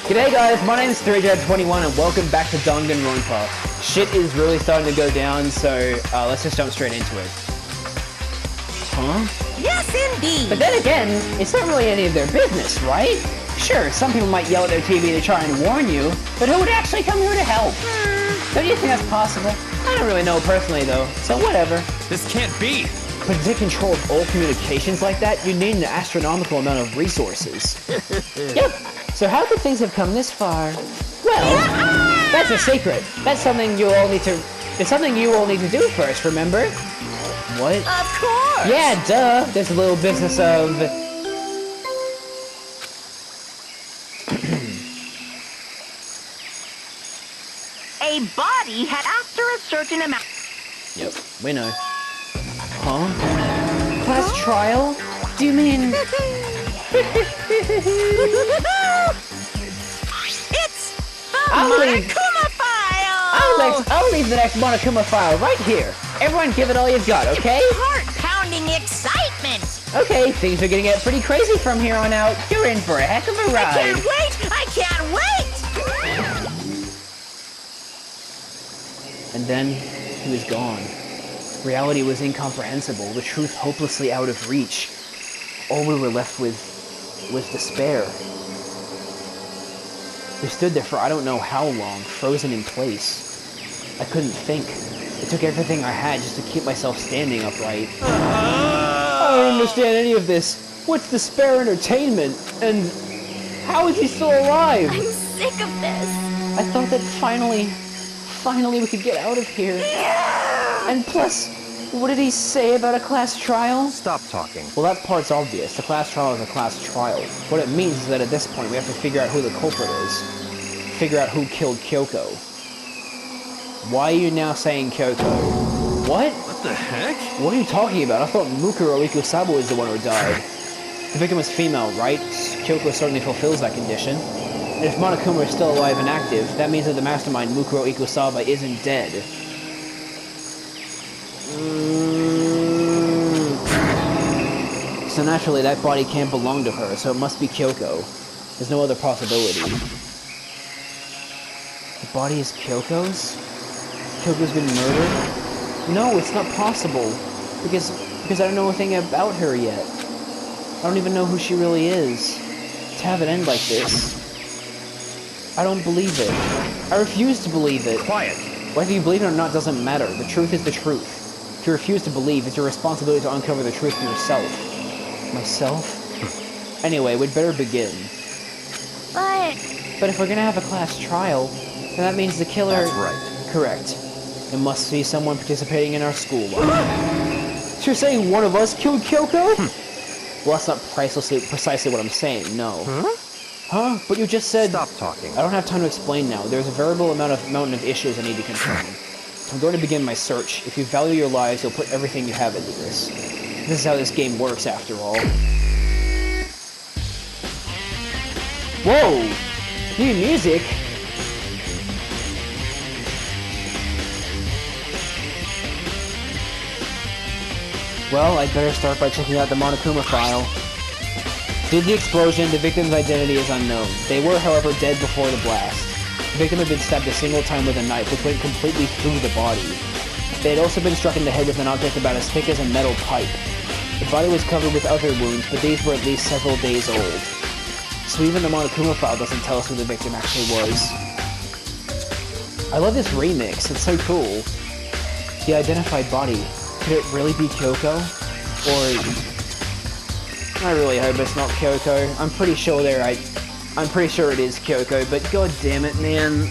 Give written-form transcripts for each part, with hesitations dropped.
G'day guys, my name is 3J21 and welcome back to Danganronpa. Shit is really starting to go down, so let's just jump straight into it. Huh? Yes, indeed! But then again, it's not really any of their business, right? Sure, some people might yell at their TV to try and warn you, but who would actually come here to help? Don't you think that's possible? I don't really know personally though, so whatever. This can't be! But to take control of all communications like that, you need an astronomical amount of resources. Yep. So how could things have come this far? Well, that's a secret. That's something you all need to. It's something you all need to do first. Remember? What? Of course. Yeah, duh. There's a little business of. A body had after a certain amount. Yep, we know. Huh? Class trial? Do you mean? It's the Monokuma file! I'll leave the next Monokuma file right here. Everyone give it all you've got, okay? Heart-pounding excitement! Okay, things are gonna get pretty crazy from here on out. You're in for a heck of a ride. I can't wait! I can't wait! And then he was gone. Reality was incomprehensible, the truth hopelessly out of reach. All we were left with was despair. We stood there for I don't know how long, frozen in place. I couldn't think. It took everything I had just to keep myself standing upright. I don't understand any of this. What's despair entertainment? And how is he still alive? I'm sick of this. I thought that finally we could get out of here. And plus, what did he say about a class trial? Stop talking. Well, that part's obvious. The class trial is a class trial. What it means is that at this point, we have to figure out who the culprit is. Figure out who killed Kyoko. Why are you now saying Kyoko? What? What the heck? What are you talking about? I thought Mukuro Ikusawa was the one who died. The victim was female, right? Kyoko certainly fulfills that condition. And if Monokuma is still alive and active, that means that the mastermind Mukuro Ikusawa isn't dead. So naturally, that body can't belong to her, so it must be Kyoko. There's no other possibility. The body is Kyoko's? Kyoko's been murdered? No, it's not possible. Because I don't know anything about her yet. I don't even know who she really is. To have it end like this. I don't believe it. I refuse to believe it. Quiet. Whether you believe it or not doesn't matter. The truth is the truth. If you refuse to believe, it's your responsibility to uncover the truth for yourself. Myself? Anyway, we'd better begin. But if we're gonna have a class trial, then that means the killer... That's right. Correct. It must be someone participating in our school life. So you're saying one of us killed Kyoko? Well, that's not precisely what I'm saying, no. Huh? But you just said... Stop talking. I don't have time to explain now. There's a variable mountain of issues I need to confirm. I'm going to begin my search. If you value your lives, you'll put everything you have into this. This is how this game works, after all. Whoa! New music? Well, I'd better start by checking out the Monokuma file. Due to the explosion, the victim's identity is unknown. They were, however, dead before the blast. The victim had been stabbed a single time with a knife, which went completely through the body. They had also been struck in the head with an object about as thick as a metal pipe. The body was covered with other wounds, but these were at least several days old. So even the Monokuma file doesn't tell us who the victim actually was. I love this remix, it's so cool. The identified body. Could it really be Kyoko? Or... I really hope it's not Kyoko. I'm pretty sure they're right. I'm pretty sure it is Kyoko, but god damn it, man.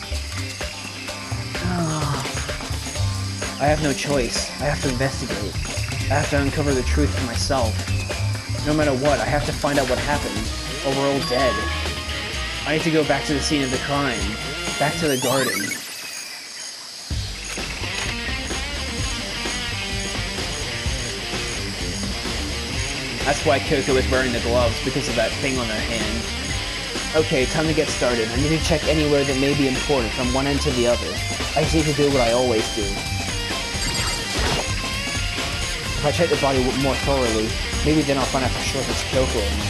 I have no choice. I have to investigate. I have to uncover the truth for myself. No matter what, I have to find out what happened, or we're all dead. I need to go back to the scene of the crime. Back to the garden. That's why Kyoko is wearing the gloves, because of that thing on her hand. Okay, time to get started. I need to check anywhere that may be important from one end to the other. I just need to do what I always do. If I check the body more thoroughly, maybe then I'll find out for sure if it's Kyoko or not.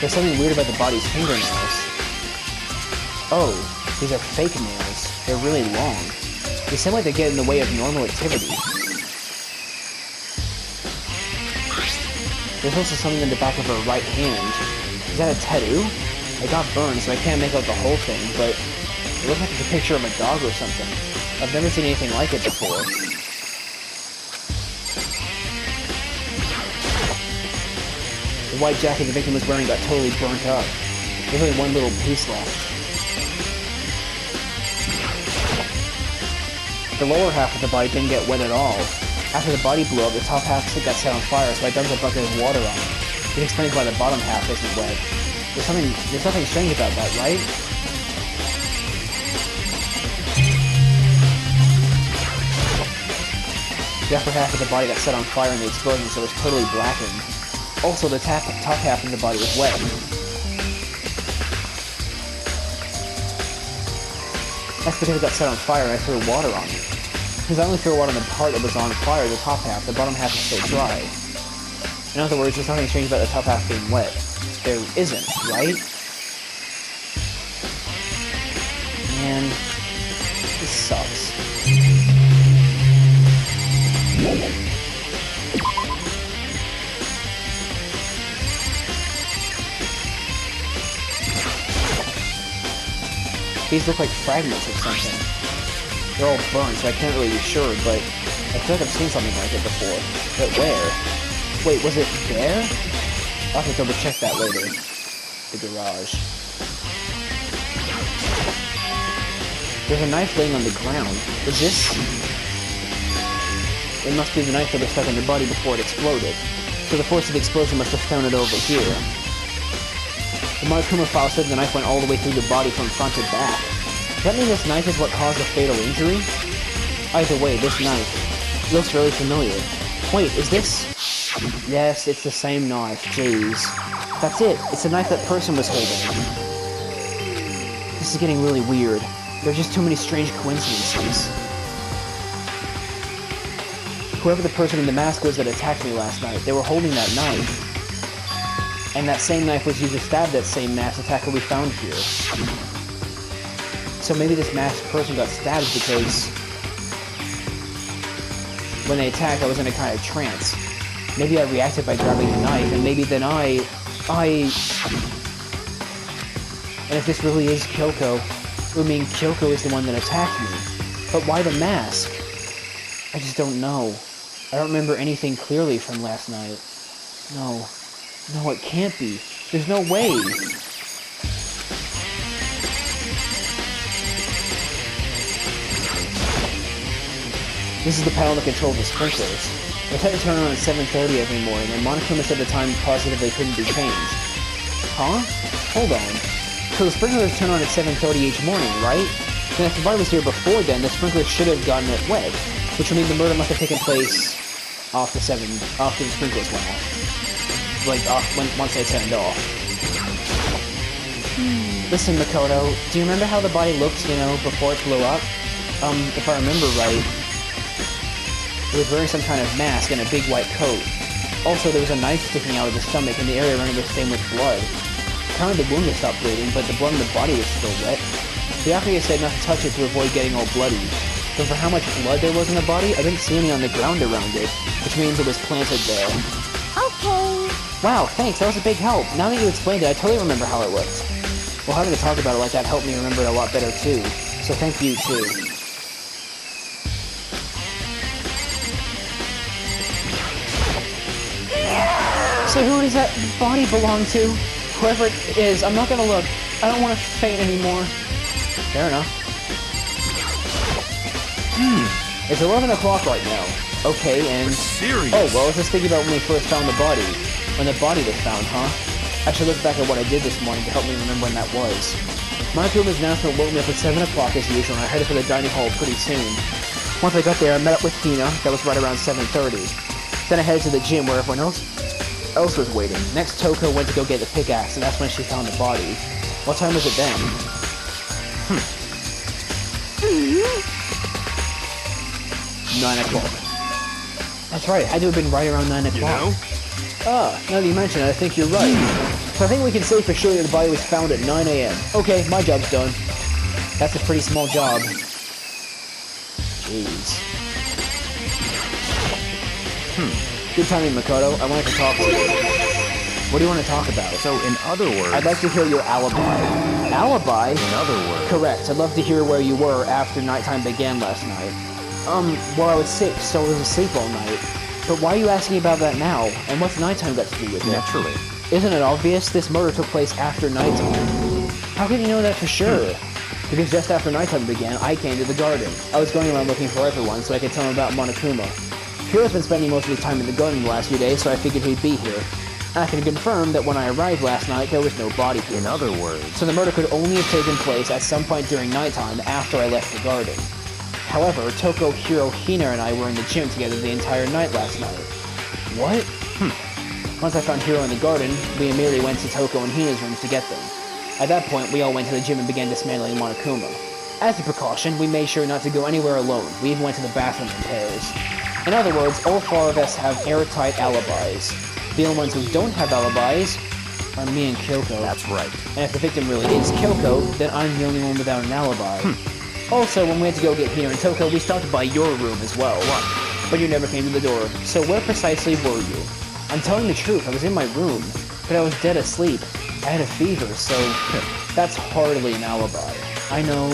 There's something weird about the body's fingernails. Oh, these are fake nails. They're really long. They seem like they get in the way of normal activity. There's also something in the back of her right hand. Is that a tattoo? It got burned, so I can't make out the whole thing, but it looks like it's a picture of a dog or something. I've never seen anything like it before. The white jacket the victim was wearing got totally burnt up. There's only one little piece left. The lower half of the body didn't get wet at all. After the body blew up, the top half got set on fire, so I dumped a bucket of water on it. It explains why the bottom half isn't wet. There's nothing strange about that, right? The upper half of the body got set on fire in the explosion, so it was totally blackened. Also, the top half of the body was wet. That's because it got set on fire and I threw water on it. Because I only threw water on the part that was on fire, the top half. The bottom half is still dry. In other words, there's nothing strange about the top half being wet. There isn't, right? Man, this sucks. These look like fragments of something. They're all burned, so I can't really be sure, but I feel like I've seen something like it before. But where? Wait, was it there? I'll have to double check that later. The garage. There's a knife laying on the ground. Is this? It must be the knife that was stuck in your body before it exploded. So the force of the explosion must have thrown it over here. The Monokuma file said the knife went all the way through the body from front to back. Does that mean this knife is what caused the fatal injury? Either way, this knife looks really familiar. Wait, is this? Yes, it's the same knife, jeez. That's it, it's the knife that person was holding. This is getting really weird. There are just too many strange coincidences. Whoever the person in the mask was that attacked me last night, they were holding that knife. And that same knife was used to stab that same masked attacker we found here. So maybe this masked person got stabbed because when they attacked, I was in a kind of trance. Maybe I reacted by grabbing the knife, and maybe then and if this really is Kyoko, it would mean Kyoko is the one that attacked me. But why the mask? I just don't know. I don't remember anything clearly from last night. No, it can't be. There's no way. This is the panel that controls the sprinklers. They're set to turn on at 7:30 every morning, and Monokuma said the time positively couldn't be changed. Huh? Hold on. So the sprinklers turn on at 7:30 each morning, right? Then if the body was here before then, the sprinklers should have gotten it wet, which would mean the murder must have taken place after the sprinklers went off. Like, once they turned off. Listen, Makoto, do you remember how the body looked, before it blew up? If I remember right, it was wearing some kind of mask and a big white coat. Also, there was a knife sticking out of the stomach, and the area around it was stained with blood. Apparently the wound had stopped bleeding, but the blood in the body was still wet. The operator said not to touch it to avoid getting all bloody. But for how much blood there was in the body, I didn't see any on the ground around it, which means it was planted there. Okay. Wow, thanks, that was a big help. Now that you explained it, I totally remember how it looked. Well, having to talk about it like that helped me remember it a lot better too. So thank you too. So who does that body belong to? Whoever it is, I'm not gonna look. I don't want to faint anymore. Fair enough. It's 11 o'clock right now. Okay, and... Serious? Oh, well, I was just thinking about when we first found the body. When the body was found, huh? I should look back at what I did this morning to help me remember when that was. Monokuma's announcement woke me up at 7 o'clock as usual, and I headed for the dining hall pretty soon. Once I got there, I met up with Hina. That was right around 7:30. Then I headed to the gym where everyone else was waiting. Next, Toko went to go get the pickaxe, and that's when she found the body. What time was it then? 9 o'clock. That's right, it had to have been right around 9 o'clock. You know? Ah, now that you mention it, I think you're right. So I think we can say for sure that the body was found at 9 a.m. Okay, my job's done. That's a pretty small job. Jeez. Good timing, Makoto. I wanted to talk to you. What do you want to talk about? So, in other words... I'd like to hear your alibi. Alibi? In other words... Correct. I'd love to hear where you were after nighttime began last night. Well, I was sick, so I was asleep all night. But why are you asking about that now? And what's nighttime got to do with it? Naturally. Isn't it obvious? This murder took place after nighttime. How can you know that for sure? Because just after nighttime began, I came to the garden. I was going around looking for everyone so I could tell them about Monokuma. Hiro's been spending most of his time in the garden the last few days, so I figured he'd be here. I can confirm that when I arrived last night, there was no body here. In other words... So the murder could only have taken place at some point during nighttime after I left the garden. However, Toko, Hiro, Hina, and I were in the gym together the entire night last night. What? Once I found Hiro in the garden, we immediately went to Toko and Hina's rooms to get them. At that point, we all went to the gym and began dismantling Monokuma. As a precaution, we made sure not to go anywhere alone. We even went to the bathroom in pairs. In other words, all four of us have airtight alibis. The only ones who don't have alibis are me and Kyoko. That's right. And if the victim really is Kyoko, then I'm the only one without an alibi. Also, when we had to go get Hina and Toko, we stopped by your room as well. What? But you never came to the door. So where precisely were you? I'm telling the truth, I was in my room, but I was dead asleep. I had a fever, so that's hardly an alibi. I know.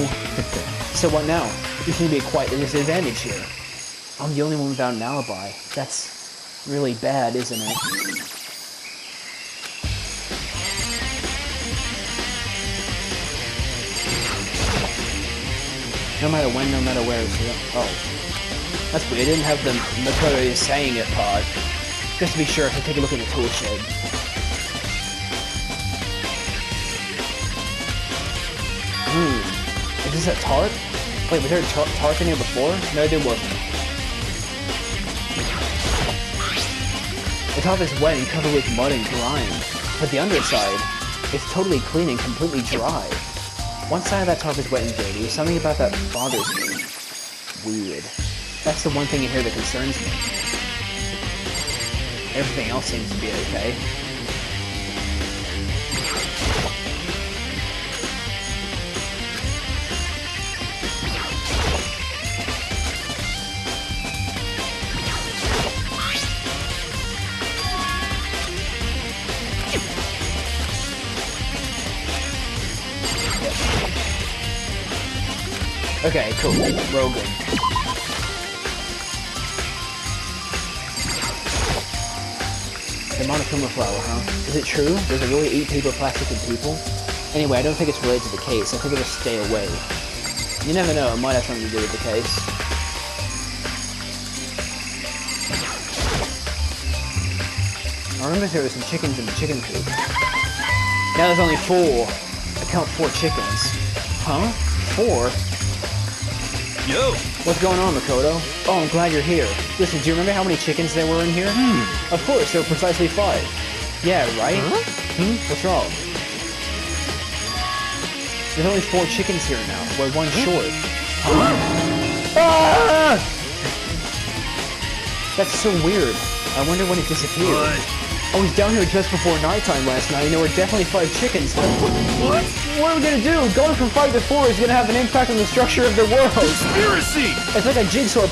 So what now? You seem to be at quite a disadvantage here. I'm the only one without an alibi. That's really bad, isn't it? No matter when, no matter where. Oh. That's weird. I didn't have the Makoto is saying it part. Just to be sure, I should take a look at the tool shed. Is this a tarp? Wait, was there a tarp in here before? No, there wasn't. The top is wet and covered with mud and grime, but the underside is totally clean and completely dry. One side of that tarp is wet and dirty. Something about that bothers me. Weird. That's the one thing in here that concerns me. Everything else seems to be okay. Okay, cool. We're all good. The Monokuma flower, huh? Is it true? Does it really eat paper, plastic, and people? Anyway, I don't think it's related to the case. I think it'll stay away. You never know, it might have something to do with the case. I remember there were some chickens in the chicken coop. Now there's only 4. I count 4 chickens. Huh? 4? Yo! What's going on, Makoto? Oh, I'm glad you're here. Listen, do you remember how many chickens there were in here? Of course, there were precisely 5. Yeah, right? Huh? What's wrong? There's only 4 chickens here now. We're 1 short. Huh? Ah! That's so weird. I wonder when it disappeared. What? I was down here just before nighttime last night, and there were definitely 5 chickens. What? What are we gonna do? Going from 5 to 4 is gonna have an impact on the structure of the world. Conspiracy! It's like a jigsaw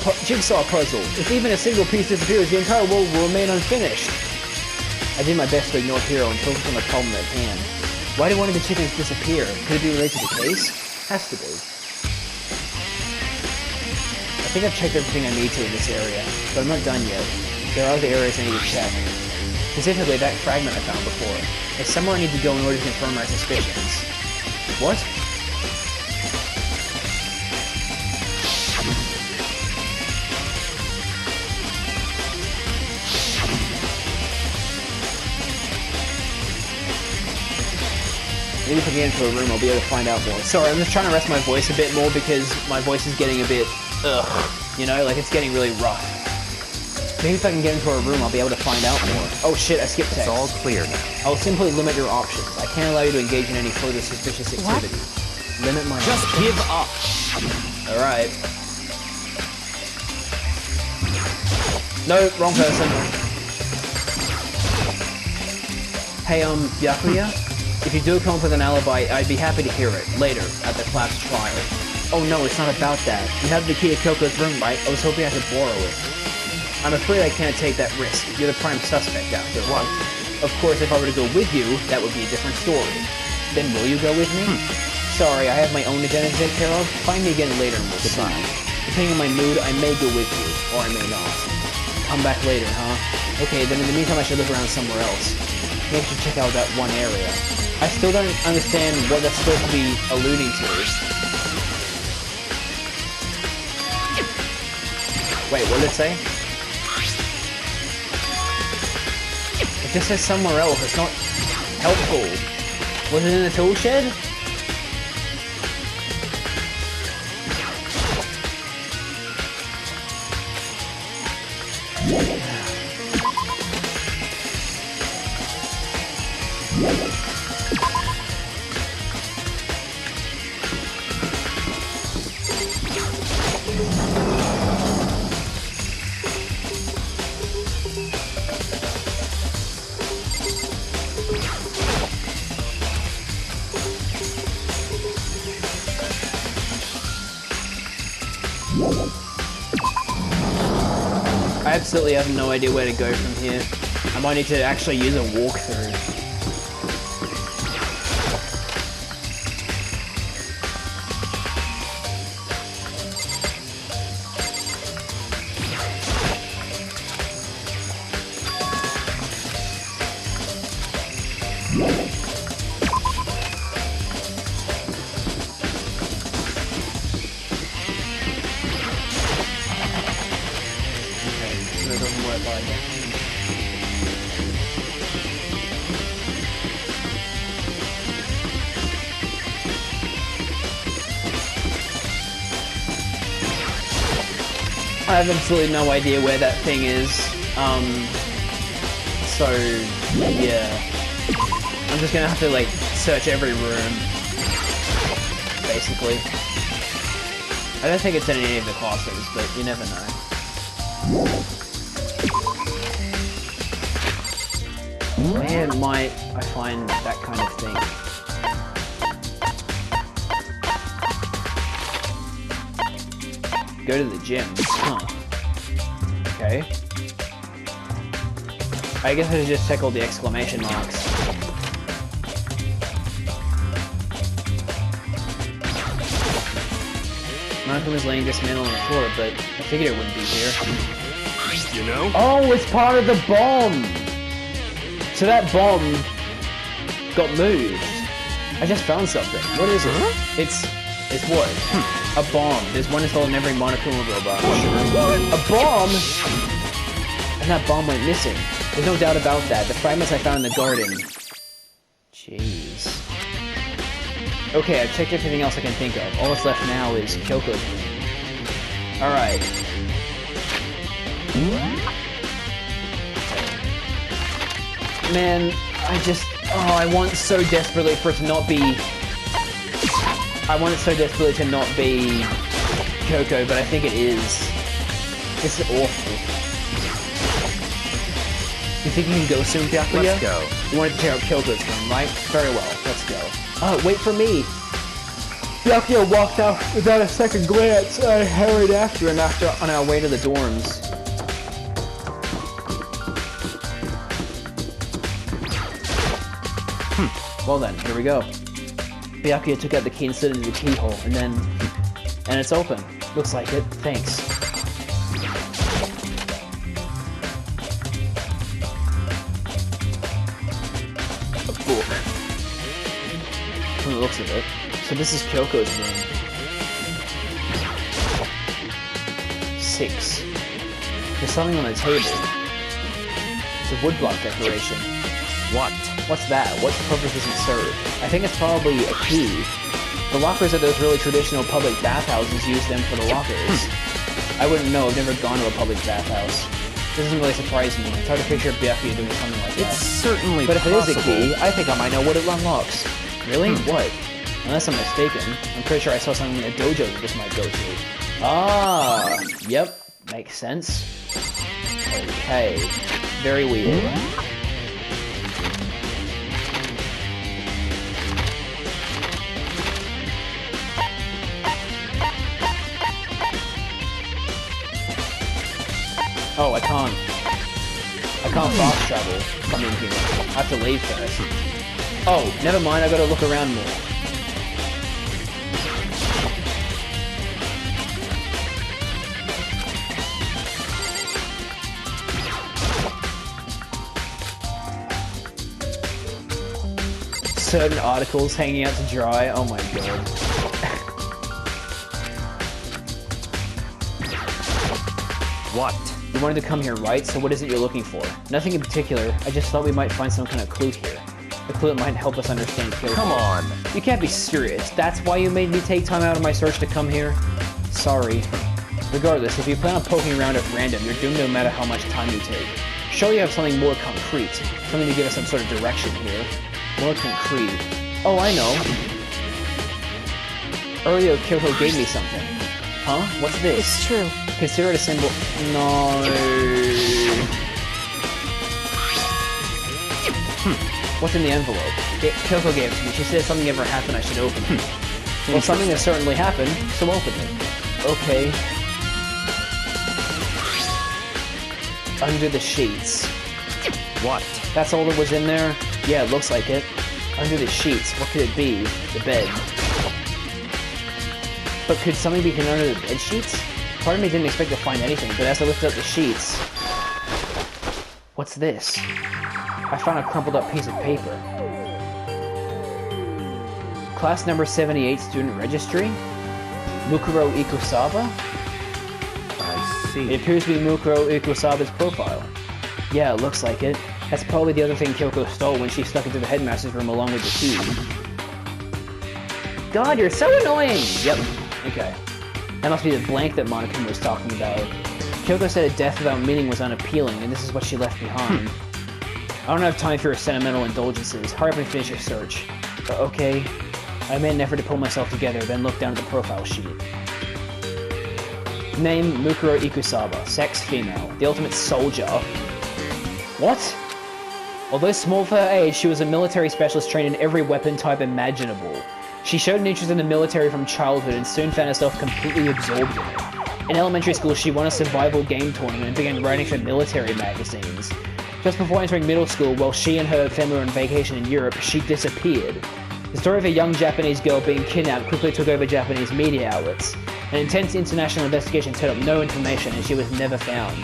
puzzle. If even a single piece disappears, the entire world will remain unfinished. I did my best to ignore Hiro and focus on the problem at hand. Why did one of the chickens disappear? Could it be related to the case? Has to be. I think I've checked everything I need to in this area, but I'm not done yet. There are other areas I need to check. Specifically, that fragment I found before. It's somewhere I need to go in order to confirm my suspicions. What? Maybe if I get into a room, I'll be able to find out more. Sorry, I'm just trying to rest my voice a bit more because my voice is getting a bit, you know, like it's getting really rough. Maybe if I can get into a room, I'll be able to find out more. Oh shit, I skipped text. It's all clear now. I'll simply limit your options. I can't allow you to engage in any further suspicious activity. Limit my Just options. give up. Alright. No, wrong person. Hey, Byakuya? If you do come up with an alibi, I'd be happy to hear it, later, at the class trial. Oh no, it's not about that. You have the key to Kyoko's room, right? I was hoping I could borrow it. I'm afraid I can't take that risk. You're the prime suspect after all. Of course, if I were to go with you, that would be a different story. Then will you go with me? Sorry, I have my own agenda to take care of. Find me again later and we'll see. Depending on my mood, I may go with you, or I may not. Come back later, huh? Okay, then in the meantime I should look around somewhere else. Maybe I should check out that one area. I still don't understand what that's supposed to be alluding to. Wait, what did it say? It just says somewhere else, it's not helpful. Was it in the tool shed? I absolutely have no idea where to go from here. I might need to actually use a walkthrough. I have absolutely no idea where that thing is, so, yeah. I'm just gonna have to, like, search every room, basically. I don't think it's in any of the classes, but you never know. Where might I find that kind of thing? Go to the gym. Huh. Okay. I guess I should just check all the exclamation marks. Malcolm is laying dismantled on the floor, but I figured it wouldn't be here. You know? Oh, it's part of the bomb! So that bomb got moved. I just found something. What is it? Huh? It's what? A bomb. There's one installed in every Monokuma robot. A bomb? And that bomb went missing. There's no doubt about that. The fragments I found in the garden. Jeez. Okay, I've checked everything else I can think of. All that's left now is Kyoko's room. Alright. Man, I want so desperately for it to not be... I want it so desperately to not be Kyoko, but I think it is. This is awful. You think you can go soon, Byakuya? Let's go. You want to tear up Kyoko's room, right? Very well, let's go. Oh, wait for me! Byakuya walked out without a second glance. I hurried after him on our way to the dorms. Well then, here we go. Byakuya took out the key and slid it into the keyhole, and it's open. Looks like it. Thanks. A book. From the looks of it. So this is Kyoko's room. 6. There's something on the table. It's a woodblock decoration. What? What's that? What purpose does it serve? I think it's probably a key. The lockers at those really traditional public bathhouses use them for the lockers. I wouldn't know, I've never gone to a public bathhouse. This doesn't really surprise me. It's hard to picture Byakuya doing something like that. It's certainly But if possible. it is a key, I think I might know what it unlocks. Really? What? Unless I'm mistaken. I'm pretty sure I saw something in a dojo that this might go to. Ah, yep. Makes sense. Okay. Very weird. I can't fast travel from in here. I have to leave first. Oh, never mind, I gotta look around more. Certain articles hanging out to dry, oh my god. What? You wanted to come here, right? So what is it you're looking for? Nothing in particular, I just thought we might find some kind of clue here. A clue that might help us understand Kyoko. Come on! You can't be serious. That's why you made me take time out of my search to come here? Sorry. Regardless, if you plan on poking around at random, you're doomed no matter how much time you take. Surely you have something more concrete. Something to give us some sort of direction here. More concrete. Oh, I know. Earlier, Kyoko gave me something. Huh? What's this? It's true. Consider it a symbol. No. What's in the envelope? Kyoko gave it to me. She said if something ever happened, I should open it. Well, something has certainly happened, so open it. Okay. Under the sheets. What? That's all that was in there? Yeah, it looks like it. Under the sheets, what could it be? The bed. But could something be hidden under the bed sheets? Part of me didn't expect to find anything, but as I lifted up the sheets... What's this? I found a crumpled up piece of paper. Class number 78 student registry? Mukuro Ikusawa? I see. It appears to be Mukuro Ikusawa's profile. Yeah, it looks like it. That's probably the other thing Kyoko stole when she snuck into the headmaster's room along with the key. God, you're so annoying! Yep. Okay. That must be the blank that Monokuma was talking about. Kyoko said a death without meaning was unappealing, and this is what she left behind. I don't have time for your sentimental indulgences. Hurry up and finish your search. Okay. I made an effort to pull myself together, then looked down at the profile sheet. Name, Mukuro Ikusawa. Sex, female. The ultimate soldier. What? Although small for her age, she was a military specialist trained in every weapon type imaginable. She showed an interest in the military from childhood and soon found herself completely absorbed in it. In elementary school, she won a survival game tournament and began writing for military magazines. Just before entering middle school, while she and her family were on vacation in Europe, she disappeared. The story of a young Japanese girl being kidnapped quickly took over Japanese media outlets. An intense international investigation turned up no information and she was never found.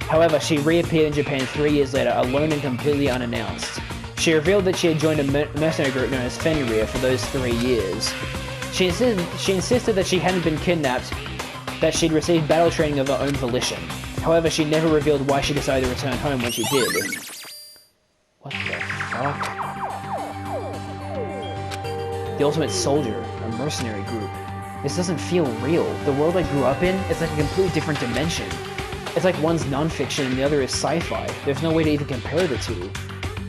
However, she reappeared in Japan 3 years later, alone and completely unannounced. She revealed that she had joined a mercenary group known as Fenrir for those 3 years. She insisted that she hadn't been kidnapped, that she'd received battle training of her own volition. However, she never revealed why she decided to return home when she did. What the fuck? The Ultimate Soldier, a mercenary group. This doesn't feel real. The world I grew up in, it's like a completely different dimension. It's like one's non-fiction and the other is sci-fi. There's no way to even compare the two.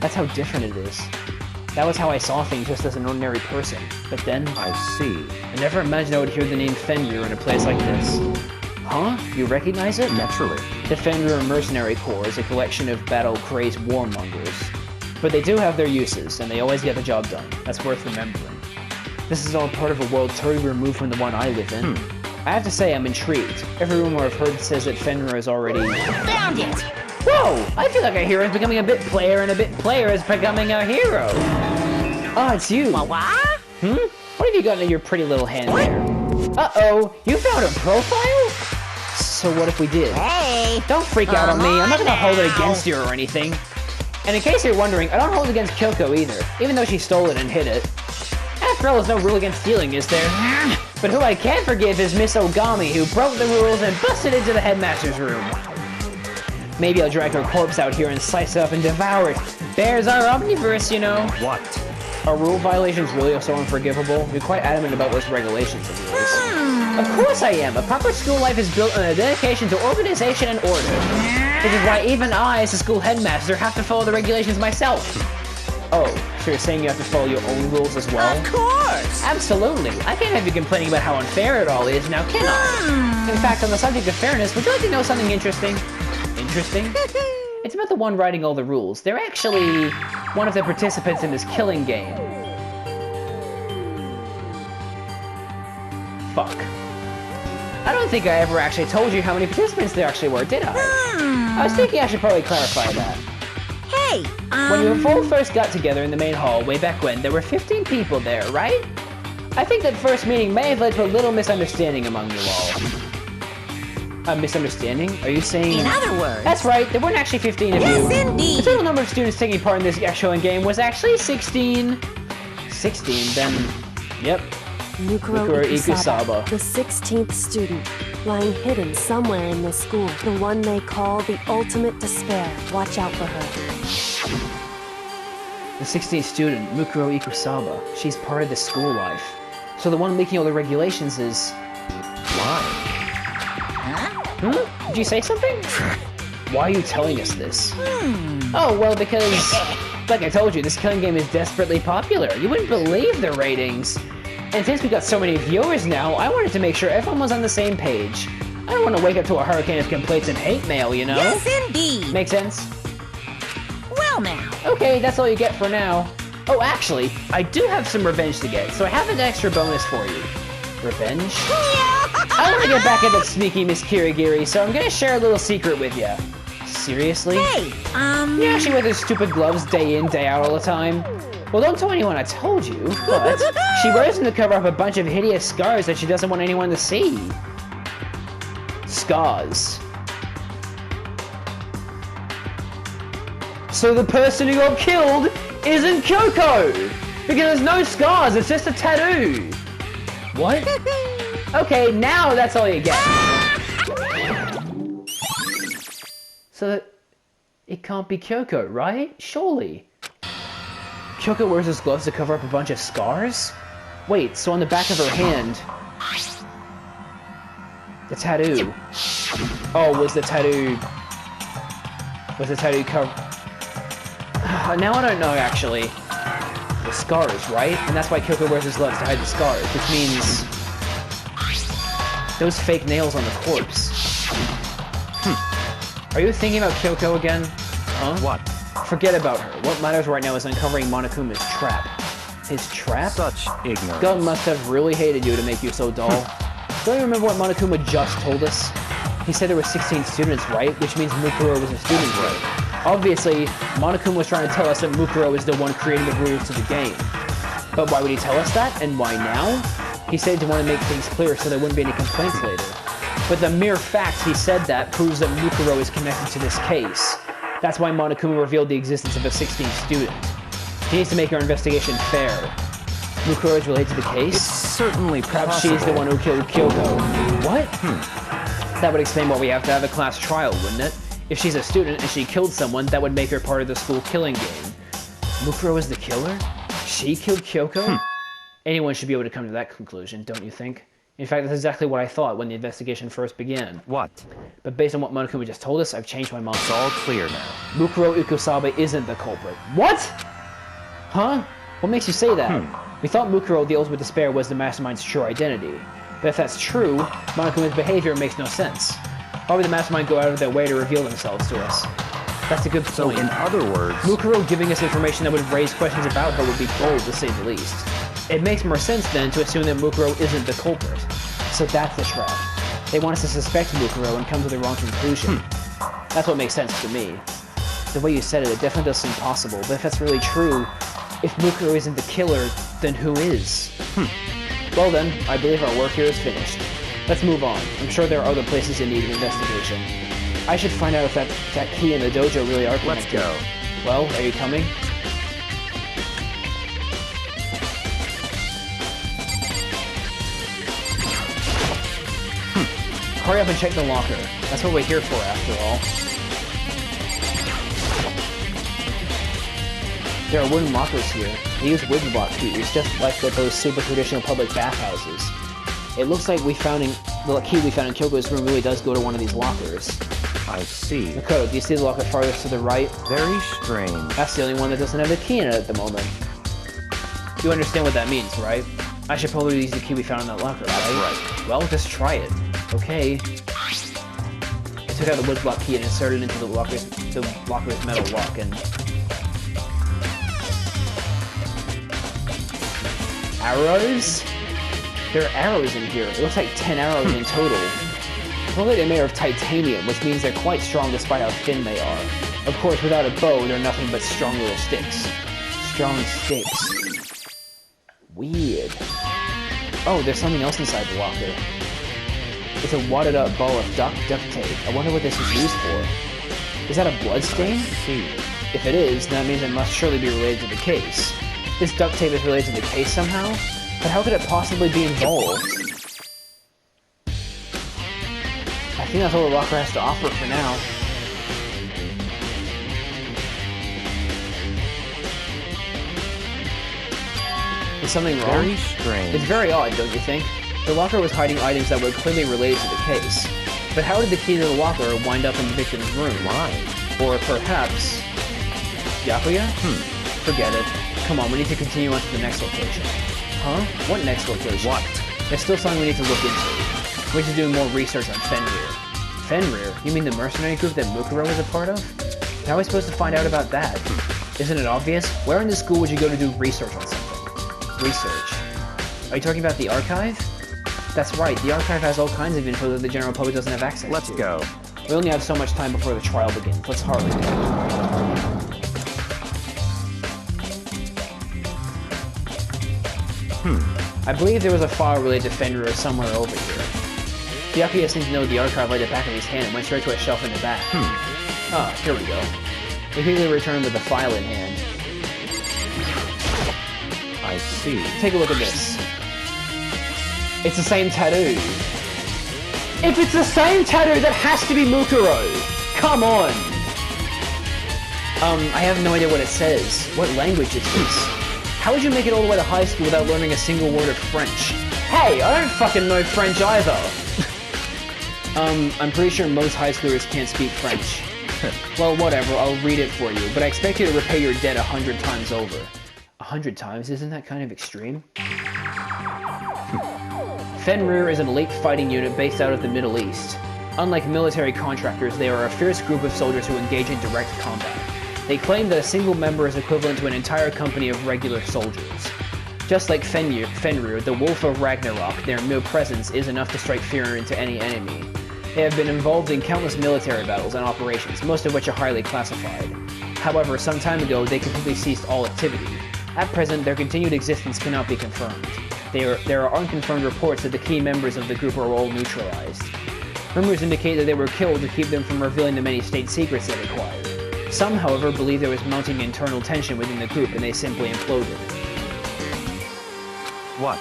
That's how different it is. That was how I saw things just as an ordinary person. But then... I see. I never imagined I would hear the name Fenrir in a place like this. Huh? You recognize it? Naturally. The Fenrir Mercenary Corps is a collection of battle-crazed warmongers. But they do have their uses, and they always get the job done. That's worth remembering. This is all part of a world totally removed from the one I live in. I have to say, I'm intrigued. Every rumor I've heard says that Fenrir is already... Found it! Whoa! I feel like a hero is becoming a bit player, and a bit player is becoming a hero. Oh, it's you. What? What have you got in your pretty little hand there? Uh-oh! You found a profile? So what if we did? Hey! Don't freak out on me. I'm not gonna hold it against you or anything. And in case you're wondering, I don't hold it against Kyoko either, even though she stole it and hid it. After all, there's no rule against stealing, is there? But who I can't forgive is Miss Ogami, who broke the rules and busted into the headmaster's room. Maybe I'll drag her corpse out here and slice it up and devour it. Bears are omnivorous, you know. What? Are rule violations really so unforgivable? You're quite adamant about those regulations of yours. Of course I am. A proper school life is built on a dedication to organization and order. Which is why even I, as a school headmaster, have to follow the regulations myself. Oh, so you're saying you have to follow your own rules as well? Of course! Absolutely. I can't have you complaining about how unfair it all is, now can I? In fact, on the subject of fairness, would you like to know something interesting? Interesting? It's about the one writing all the rules. They're actually one of the participants in this killing game. Fuck. I don't think I ever actually told you how many participants there actually were, did I? I was thinking I should probably clarify that. Hey, When you all first got together in the main hall way back when, there were 15 people there, right? I think that first meeting may have led to a little misunderstanding among you all. A misunderstanding? Are you saying... In other words... That's right, there weren't actually 15 of you. Yes, indeed. The total number of students taking part in this actual game was actually 16. 16, then... Yep. Mukuro Ikusaba. the 16th student, lying hidden somewhere in this school. The one they call the ultimate despair. Watch out for her. The 16th student, Mukuro Ikusaba. She's part of the school life. So the one making all the regulations is... Why? Did you say something? Why are you telling us this? Oh, well, because... Like I told you, this killing game is desperately popular. You wouldn't believe the ratings. And since we got so many viewers now, I wanted to make sure everyone was on the same page. I don't want to wake up to a hurricane of complaints and hate mail, you know? Yes, indeed. Make sense? Well, now. Okay, that's all you get for now. Oh, actually, I do have some revenge to get, so I have an extra bonus for you. Revenge? I want to get back at that sneaky Miss Kirigiri, so I'm gonna share a little secret with you. Seriously? Hey, You actually wear those stupid gloves day in, day out all the time? Well, don't tell anyone I told you, but she wears them to cover up a bunch of hideous scars that she doesn't want anyone to see. Scars. So the person who got killed isn't Kyoko! Because there's no scars, it's just a tattoo! What? Okay, now that's all you get. So that... It can't be Kyoko, right? Surely. Kyoko wears his gloves to cover up a bunch of scars? Wait, so on the back of her hand... The tattoo... Oh, was the tattoo cover... Now I don't know, actually. The scars, right? And that's why Kyoko wears his gloves, to hide the scars, which means... Those fake nails on the corpse. Are you thinking about Kyoko again? Huh? What? Forget about her. What matters right now is uncovering Monokuma's trap. His trap? Such ignorance. God must have really hated you to make you so dull. Don't you remember what Monokuma just told us? He said there were 16 students, right? Which means Mukuro was a student, right? Obviously, Monokuma was trying to tell us that Mukuro is the one creating the rules to the game. But why would he tell us that, and why now? He said to want to make things clear so there wouldn't be any complaints later. But the mere fact he said that proves that Mukuro is connected to this case. That's why Monokuma revealed the existence of a 16th student. He needs to make our investigation fair. Mukuro is related to the case? It's certainly Perhaps possible. she's the one who killed Kyoko. What? That would explain why we have to have a class trial, wouldn't it? If she's a student and she killed someone, that would make her part of the school killing game. Mukuro is the killer? She killed Kyoko? Anyone should be able to come to that conclusion, don't you think? In fact, that's exactly what I thought when the investigation first began. What? But based on what Monokuma just told us, I've changed my mind. It's all clear now. Mukuro Ikusaba isn't the culprit. What? Huh? What makes you say that? We thought Mukuro, the ultimate despair, was the mastermind's true identity. But if that's true, Monokuma's behavior makes no sense. Why would the mastermind go out of their way to reveal themselves to us? That's a good point. So, in other words... Mukuro giving us information that would raise questions about her would be bold, to say the least. It makes more sense, then, to assume that Mukuro isn't the culprit. So that's the trap. They want us to suspect Mukuro and come to the wrong conclusion. That's what makes sense to me. The way you said it, it definitely does seem possible, but if that's really true, if Mukuro isn't the killer, then who is? Well then, I believe our work here is finished. Let's move on. I'm sure there are other places in need of investigation. I should find out if that key and the dojo really are connected. Let's go. Well, are you coming? Hurry up and check the locker. That's what we're here for, after all. There are wooden lockers here. They use wooden block keys, just like those super traditional public bathhouses. It looks like the key we found in Kyoko's room really does go to one of these lockers. I see. Makoto, do you see the locker farthest to the right? Very strange. That's the only one that doesn't have the key in it at the moment. You understand what that means, right? I should probably use the key we found in that locker, That's right. Well, just try it. Okay. I took out the wood block key and inserted it into the locker's metal lock, and... Arrows? There are arrows in here. It looks like 10 arrows in total. Supposedly they're made of titanium, which means they're quite strong despite how thin they are. Of course, without a bow, they're nothing but strong little sticks. Strong sticks. Weird. Oh, there's something else inside the locker. It's a wadded up ball of duct tape. I wonder what this is used for. Is that a blood stain? See. If it is, then that means it must surely be related to the case. This duct tape is related to the case somehow? But how could it possibly be involved? I think that's all the locker has to offer for now. Is something wrong? Very strange. It's very odd, don't you think? The locker was hiding items that were clearly related to the case. But how did the key to the locker wind up in the victim's room? Why? Or perhaps... Byakuya? Forget it. Come on, we need to continue on to the next location. Huh? What next location? What? There's still something we need to look into. We should do more research on Fenrir. Fenrir? You mean the mercenary group that Mukuro was a part of? How are we supposed to find out about that? Isn't it obvious? Where in the school would you go to do research on something? Research. Are you talking about the archive? That's right, the archive has all kinds of info that the general public doesn't have access to. Let's go. We only have so much time before the trial begins. Let's hurry. I believe there was a file related to Fenrir somewhere over here. Byakuya seems to know the archive like the back of his hand and went straight to a shelf in the back. Ah, here we go. We quickly returned with the file in hand. I see. Take a look at this. It's the same tattoo. If it's the same tattoo, that has to be Mukuro! Come on! I have no idea what it says. What language is this? How would you make it all the way to high school without learning a single word of French? Hey, I don't fucking know French either! I'm pretty sure most high schoolers can't speak French. Well, whatever, I'll read it for you, but I expect you to repay your debt 100 times over. 100 times? Isn't that kind of extreme? Fenrir is an elite fighting unit based out of the Middle East. Unlike military contractors, they are a fierce group of soldiers who engage in direct combat. They claim that a single member is equivalent to an entire company of regular soldiers. Just like Fenrir, the Wolf of Ragnarok, their mere presence is enough to strike fear into any enemy. They have been involved in countless military battles and operations, most of which are highly classified. However, some time ago, they completely ceased all activity. At present, their continued existence cannot be confirmed. There are unconfirmed reports that the key members of the group are all neutralized. Rumors indicate that they were killed to keep them from revealing the many state secrets they acquired. Some, however, believe there was mounting internal tension within the group and they simply imploded. What?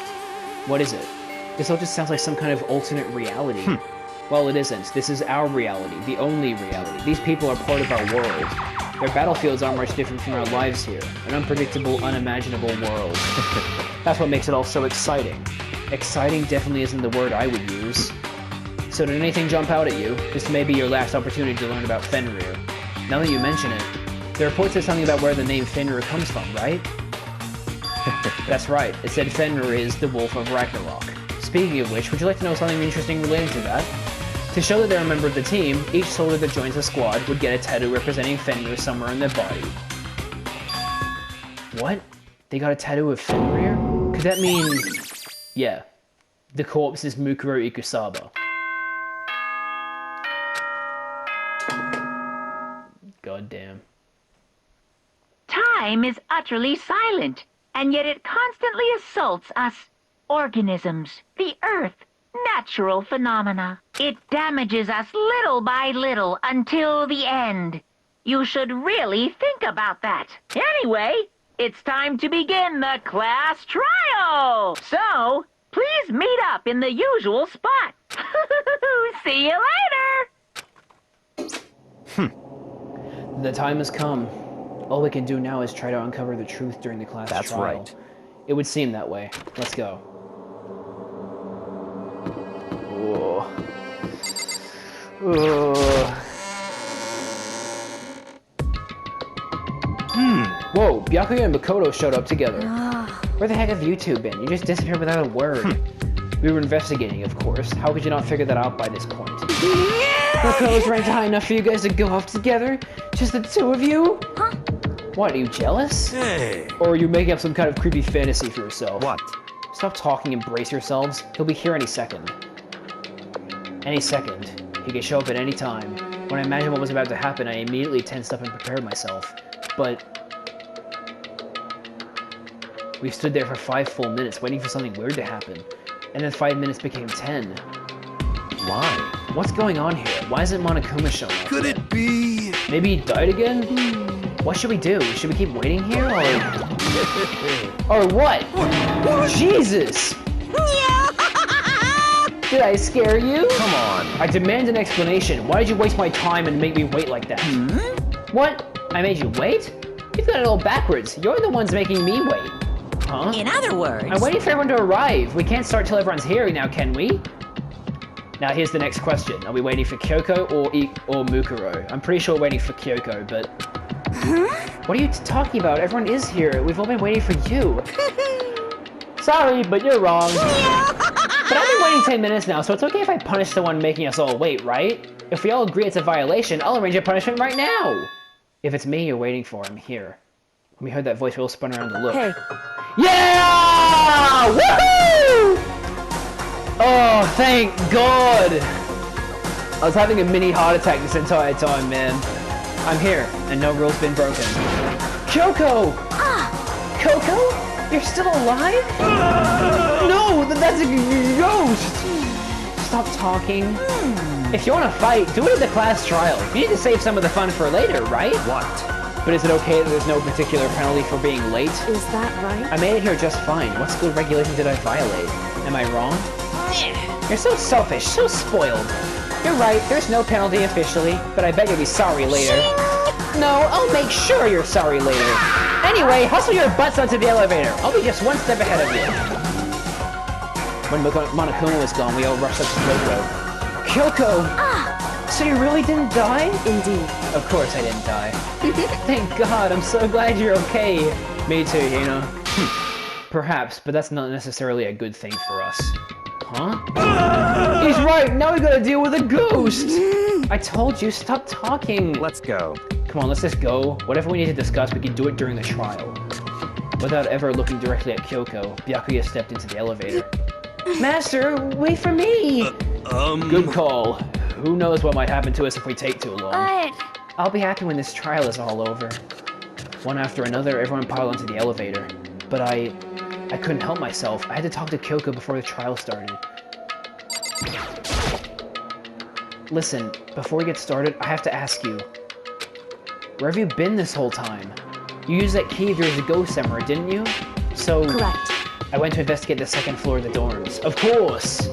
What is it? This all just sounds like some kind of alternate reality. Well, it isn't. This is our reality, the only reality. These people are part of our world. Their battlefields aren't much different from our lives here. An unpredictable, unimaginable world. That's what makes it all so exciting. Exciting definitely isn't the word I would use. So did anything jump out at you? This may be your last opportunity to learn about Fenrir. Now that you mention it, the report said something about where the name Fenrir comes from, right? That's right. It said Fenrir is the Wolf of Ragnarok. Speaking of which, would you like to know something interesting related to that? To show that they're a member of the team, each soldier that joins the squad would get a tattoo representing Fenrir somewhere on their body. What? They got a tattoo of Fenrir? Could that mean... Yeah. The corpse is Mukuro Ikusaba. God damn. Time is utterly silent, and yet it constantly assaults us. Organisms, the earth, natural phenomena. It damages us little by little until the end. You should really think about that. Anyway, it's time to begin the class trial. So, please meet up in the usual spot. See you later. The time has come. All we can do now is try to uncover the truth during the class trial. That's right. It would seem that way. Let's go. Whoa. Whoa, Byakuya and Makoto showed up together. Where the heck have you two been? You just disappeared without a word. We were investigating, of course. How could you not figure that out by this point? Makoto's ranked high enough for you guys to go off together? Just the two of you? Huh? What, are you jealous? Hey. Or are you making up some kind of creepy fantasy for yourself? What? Stop talking and brace yourselves. He'll be here any second. Any second. He could show up at any time. When I imagined what was about to happen, I immediately tensed up and prepared myself. But... we stood there for 5 full minutes, waiting for something weird to happen. And then 5 minutes became 10. Why? What's going on here? Why isn't Monokuma showing up? Could it be? Maybe he died again? What should we do? Should we keep waiting here, or... or what? Jesus! Did I scare you? Come on. I demand an explanation. Why did you waste my time and make me wait like that? What? I made you wait? You've got it all backwards. You're the ones making me wait. Huh? In other words... I'm waiting for everyone to arrive. We can't start till everyone's here now, can we? Now here's the next question. Are we waiting for Kyoko or Mukuro? I'm pretty sure we're waiting for Kyoko, but... What are you talking about? Everyone is here. We've all been waiting for you. Sorry, but you're wrong. But I've been waiting 10 minutes now, so it's okay if I punish the one making us all wait, right? If we all agree it's a violation, I'll arrange a punishment right now. If it's me you're waiting for, I'm here. When we heard that voice, we all spun around to look. Hey. Yeah! Woohoo! Oh, thank God! I was having a mini heart attack this entire time, man. I'm here, and no rule's been broken. Kyoko! Coco? You're still alive? No, that's a ghost! Stop talking. If you want to fight, do it at the class trial. You need to save some of the fun for later, right? What? But is it okay that there's no particular penalty for being late? Is that right? I made it here just fine. What school regulation did I violate? Am I wrong? You're so selfish, so spoiled. You're right, there's no penalty officially, but I bet you'll be sorry later. No, I'll make sure you're sorry later. Anyway, hustle your butts onto the elevator. I'll be just one step ahead of you. When Monokuma was gone, we all rushed up to Kyoko. Kyoko! So you really didn't die? Indeed. Of course I didn't die. Thank God, I'm so glad you're okay. Me too, you know. Perhaps, but that's not necessarily a good thing for us. Huh? He's right, now we gotta deal with a ghost! I told you, stop talking. Let's go. Come on, let's just go. Whatever we need to discuss, we can do it during the trial. Without ever looking directly at Kyoko, Byakuya stepped into the elevator. Master, wait for me! Good call. Who knows what might happen to us if we take too long. But... I'll be happy when this trial is all over. One after another, everyone piled onto the elevator. But I couldn't help myself. I had to talk to Kyoko before the trial started. Listen, before we get started, I have to ask you. Where have you been this whole time? You used that key of yours to go somewhere, didn't you? So... Correct. I went to investigate the second floor of the dorms. Of course!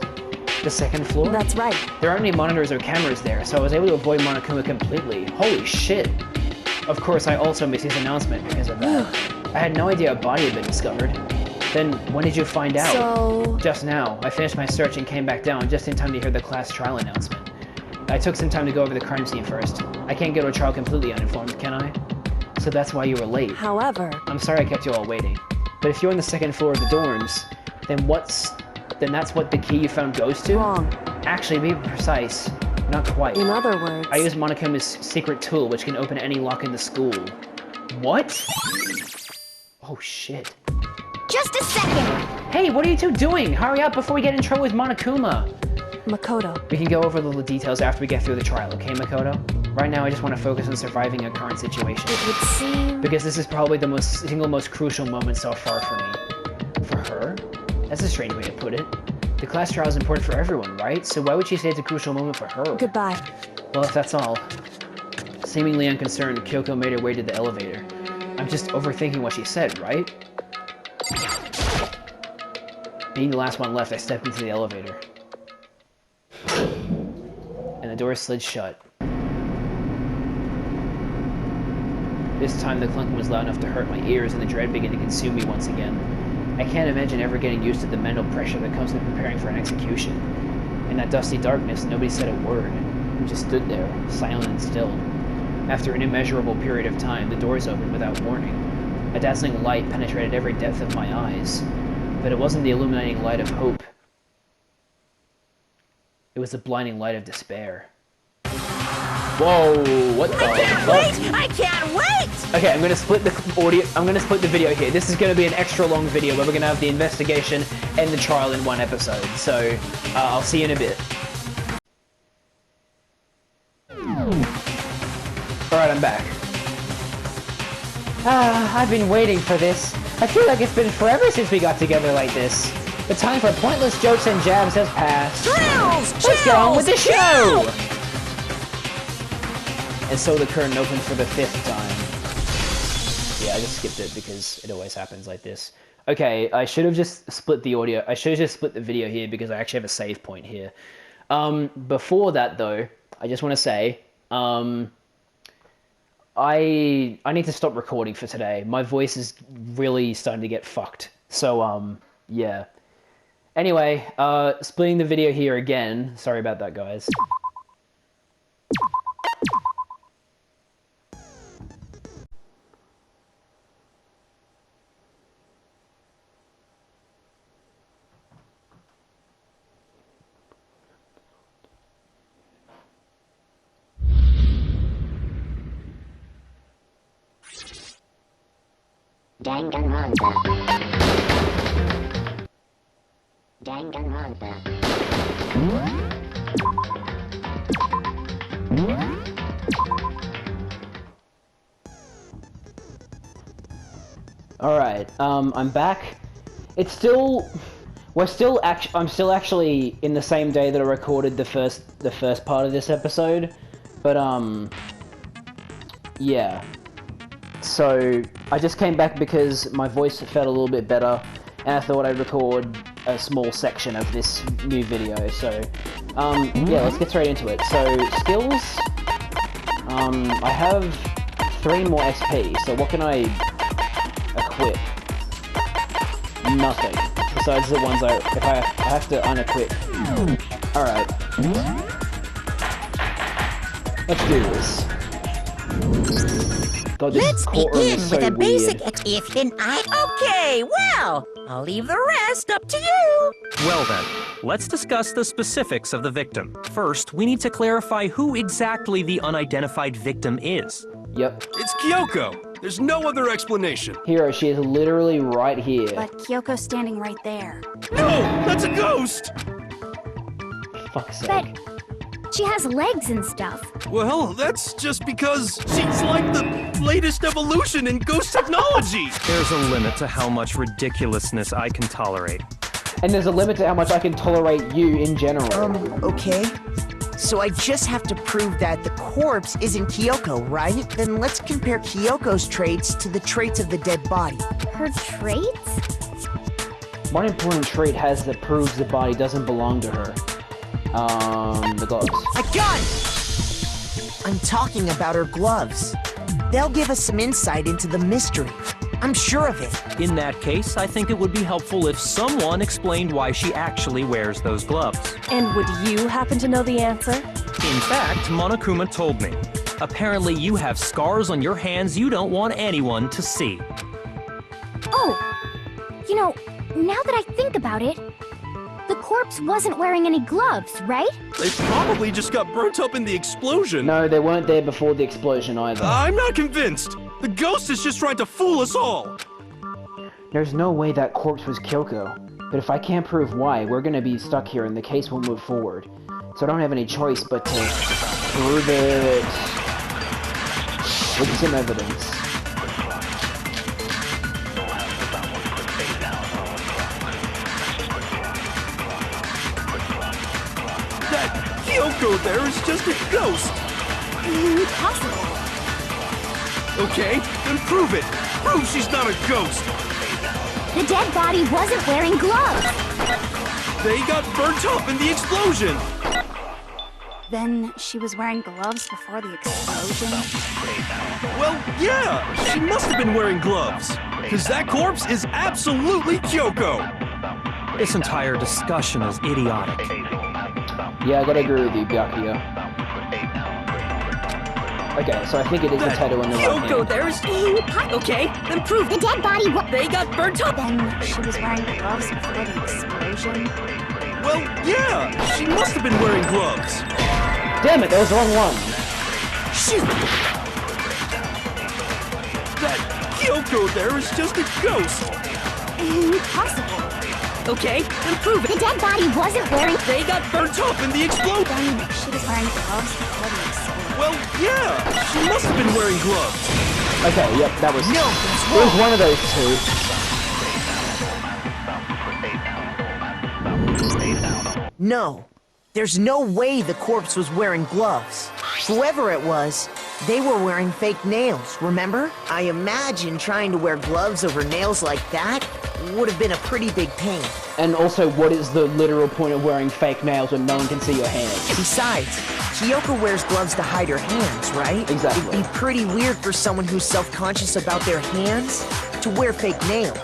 The second floor? That's right. There aren't any monitors or cameras there, so I was able to avoid Monokuma completely. Holy shit! Of course, I also missed his announcement because of that. I had no idea a body had been discovered. Then, when did you find out? So... Just now. I finished my search and came back down just in time to hear the class trial announcement. I took some time to go over the crime scene first. I can't go to a trial completely uninformed, can I? So that's why you were late. However... I'm sorry I kept you all waiting. But if you're on the second floor of the dorms, then that's what the key you found goes to? Wrong. Actually, be precise. Not quite. In other words... I used Monokuma's secret tool, which can open any lock in the school. What? Oh, shit. Just a second! Hey, what are you two doing? Hurry up before we get in trouble with Monokuma. Makoto. We can go over the details after we get through the trial, okay, Makoto? Right now, I just want to focus on surviving a current situation. It would seem... Because this is probably the single most crucial moment so far for me. For her? That's a strange way to put it. The class trial is important for everyone, right? So why would she say it's a crucial moment for her? Goodbye. Well, if that's all. Seemingly unconcerned, Kyoko made her way to the elevator. I'm just overthinking what she said, right? Being the last one left, I stepped into the elevator. And the door slid shut. This time the clunking was loud enough to hurt my ears and the dread began to consume me once again. I can't imagine ever getting used to the mental pressure that comes with preparing for an execution. In that dusty darkness, nobody said a word. We just stood there, silent and still. After an immeasurable period of time, the doors opened without warning. A dazzling light penetrated every depth of my eyes. But it wasn't the illuminating light of hope. It was the blinding light of despair. Whoa, what the fuck? I can't wait! Okay, I'm gonna split the video here. This is gonna be an extra long video where we're gonna have the investigation and the trial in one episode. So, I'll see you in a bit. Alright, I'm back. I've been waiting for this. I feel like it's been forever since we got together like this. The time for pointless jokes and jabs has passed. Let's get on with the show! And so the curtain opens for the 5th time. Yeah, I just skipped it because it always happens like this. Okay, I should have just split the audio. I should have just split the video here because I actually have a save point here. Before that though, I just want to say, I need to stop recording for today. My voice is really starting to get fucked. So, yeah. Anyway, splitting the video here again. Sorry about that, guys. Danganronpa. Danganronpa. Alright, I'm back. It's still... I'm still actually in the same day that I recorded the first part of this episode. But, yeah. So, I just came back because my voice felt a little bit better, and I thought I'd record a small section of this new video, so, yeah, let's get straight into it. So, skills, I have 3 more XP, so what can I equip? Nothing, besides the ones I have to unequip. Alright. Let's do this. God, Let's begin so with a basic weird. if then Okay, well, I'll leave the rest up to you. Well then, let's discuss the specifics of the victim. First, we need to clarify who exactly the unidentified victim is. Yep. It's Kyoko! There's no other explanation. Hero, she is literally right here. But Kyoko's standing right there. No! That's a ghost! Fuck's sake. But she has legs and stuff. Well, that's just because she's like the latest evolution in ghost technology! There's a limit to how much ridiculousness I can tolerate. And there's a limit to how much I can tolerate you in general. Okay. So I just have to prove that the corpse isn't Kyoko, right? Then let's compare Kyoko's traits to the traits of the dead body. Her traits? One important trait has that proves the body doesn't belong to her. The gloves. I got it! I'm talking about her gloves. They'll give us some insight into the mystery. I'm sure of it. In that case, I think it would be helpful if someone explained why she actually wears those gloves. And would you happen to know the answer? In fact, Monokuma told me. Apparently you have scars on your hands you don't want anyone to see. Oh, you know, now that I think about it, the corpse wasn't wearing any gloves, right? They probably just got burnt up in the explosion. No, they weren't there before the explosion either. I'm not convinced! The ghost is just trying to fool us all! There's no way that corpse was Kyoko. But if I can't prove why, we're gonna be stuck here and the case won't move forward. So I don't have any choice but to prove it with some evidence. That Kyoko there is just a ghost! Impossible. Okay, then prove it! Prove she's not a ghost! The dead body wasn't wearing gloves. They got burnt up in the explosion! Then she was wearing gloves before the explosion. Well, yeah! She must have been wearing gloves! Because that corpse is absolutely Kyoko! This entire discussion is idiotic. Yeah, I gotta agree with you, Byakuya. Okay, so I think it is the tattoo on the right Kyoko hand. there is... Okay, then prove The dead body they got burnt up. Then she was wearing gloves before the explosion. Well, yeah! She must have been wearing gloves! Damn it, that was the wrong one! Shoot! That Kyoko there is just a ghost! Impossible. Okay, then prove The it. dead body wasn't wearing... They got burnt up in the explosion! Then she was wearing gloves before the explosion. Well, yeah, she must have been wearing gloves. Okay, yep, that was... No, It was one of those two. No, there's no way the corpse was wearing gloves. Whoever it was, they were wearing fake nails, remember? I imagine trying to wear gloves over nails like that would have been a pretty big pain. And also, what is the literal point of wearing fake nails when no one can see your hands? Besides, Kyoko wears gloves to hide her hands, right? Exactly. It'd be pretty weird for someone who's self-conscious about their hands to wear fake nails.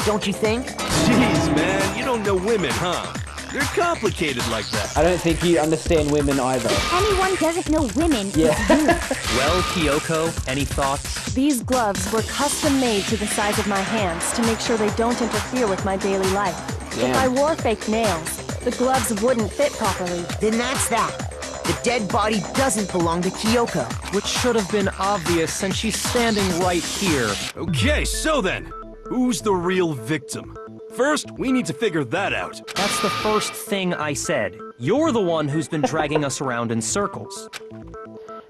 Don't you think? Jeez, man, you don't know women, huh? They're complicated like that. I don't think you understand women either. Anyone doesn't know women Yeah. Well, Kyoko, any thoughts? These gloves were custom made to the size of my hands to make sure they don't interfere with my daily life. Damn. If I wore fake nails, the gloves wouldn't fit properly. Then that's that. The dead body doesn't belong to Kyoko. Which should have been obvious since she's standing right here. Okay, so then, who's the real victim? First, we need to figure that out. That's the first thing I said. You're the one who's been dragging us around in circles.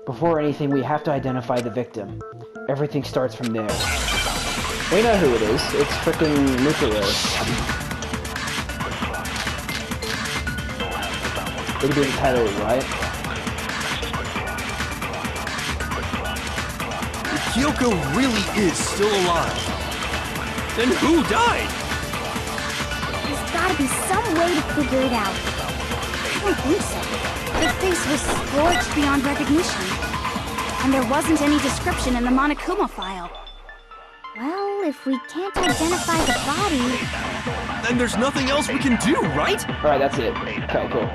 Before anything, we have to identify the victim. Everything starts from there. We know who it is. It's frickin' Nuclear. It'd be entitled, right? If Kyoko really is still alive, then who died? There's gotta be some way to figure it out. I don't think so. The face was scorched beyond recognition. And there wasn't any description in the Monokuma file. Well, if we can't identify the body... Then there's nothing else we can do, right? Alright, that's it. Okay, cool.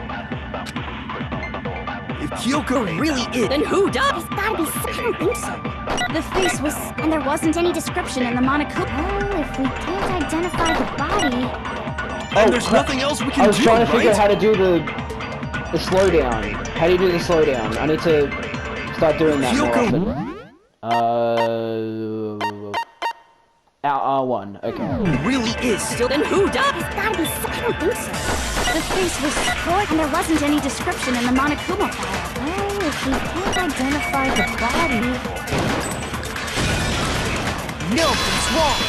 If Kyoko really is... Then who died? There's gotta be some... I don't think so. The face was... And there wasn't any description in the Monokuma... Well, if we can't identify the body... Then there's nothing else we can do, I was trying to figure out right? how to do the slowdown. How do you do the slowdown? I need to start doing that more Kyoko- often. R1, okay. Really is still... Then who died? There's gotta be some... I don't think so. The face was scorched, and there wasn't any description in the Monokuma file. Well, if we can't identify the body... No, it's wrong.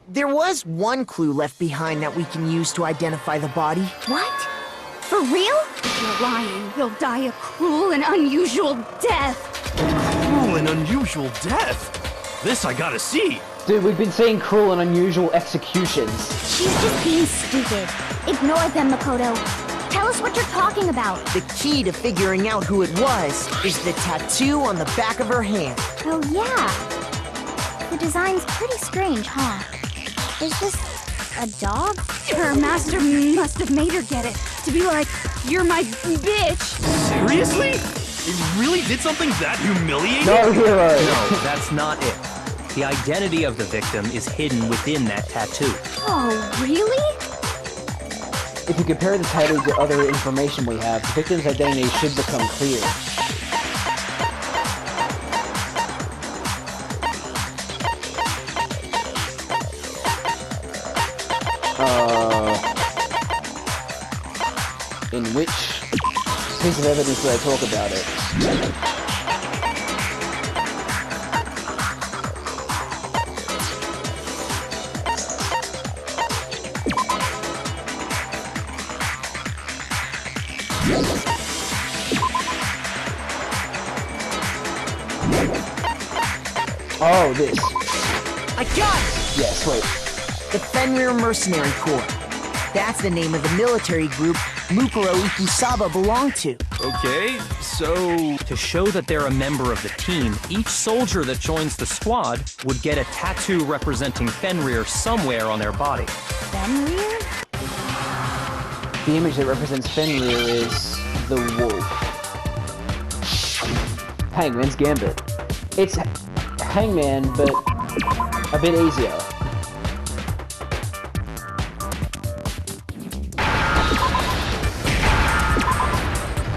There was one clue left behind that we can use to identify the body. What? For real? If you're lying, you'll die a cruel and unusual death. Cruel and unusual death. This I gotta see. Dude, we've been seeing cruel and unusual executions. She's just being stupid. Ignore them, Makoto. Tell us what you're talking about. The key to figuring out who it was is the tattoo on the back of her hand. Oh, yeah. The design's pretty strange, huh? Is this a dog? Her master must have made her get it. To be like, you're my bitch. Seriously? It really did something that humiliating? No hero! No, that's not it. The identity of the victim is hidden within that tattoo. Oh, really? If you compare the title to other information we have, the victim's identity should become clear. In which piece of evidence did I talk about it? Oh, this. I got it! Yes, wait. The Fenrir Mercenary Corps. That's the name of the military group Mukuro Ikusaba belonged to. Okay, so... To show that they're a member of the team, each soldier that joins the squad would get a tattoo representing Fenrir somewhere on their body. Fenrir? The image that represents Fenrir is the wolf. Hangman's Gambit. It's Hangman, but a bit easier.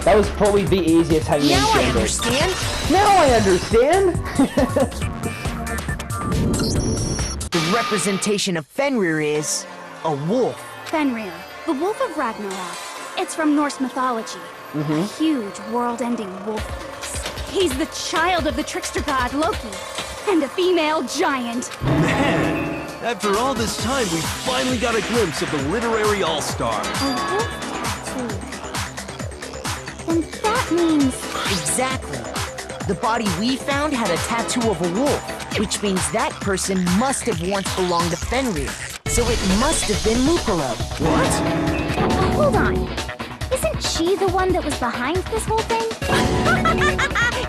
That was probably the easiest Hangman's Now I Gambit. understand. Now I understand! The representation of Fenrir is a wolf. Fenrir. The Wolf of Ragnarok. It's from Norse mythology. A huge, world-ending wolf race. He's the child of the trickster god Loki, and a female giant. Man, after all this time, we finally got a glimpse of the literary all-star. A wolf tattoo. Then that means... Exactly. The body we found had a tattoo of a wolf, which means that person must have once belonged to Fenrir. So it must have been Mukuro. What? Hold on. Isn't she the one that was behind this whole thing?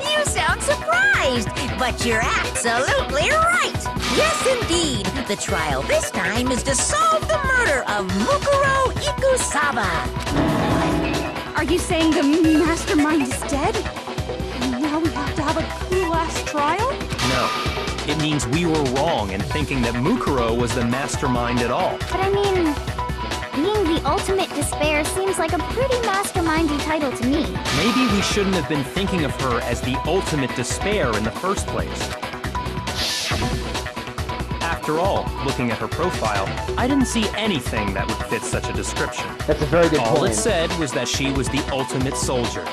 You sound surprised, but you're absolutely right. Yes, indeed. The trial this time is to solve the murder of Mukuro Ikusaba. Are you saying the mastermind is dead? And now we have to have a cool-ass trial? No. It means we were wrong in thinking that Mukuro was the mastermind at all. But I mean, being the ultimate despair seems like a pretty mastermindy title to me. Maybe we shouldn't have been thinking of her as the ultimate despair in the first place. After all, looking at her profile, I didn't see anything that would fit such a description. That's a very good All point. it said was that she was the ultimate soldier.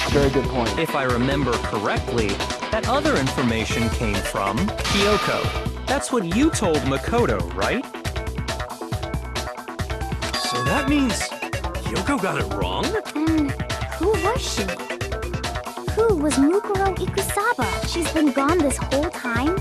Very good point. If I remember correctly, that other information came from Kyoko. That's what you told Makoto, right? So that means Kyoko got it wrong? And who was she? Who was Mukuro Ikusaba? She's been gone this whole time?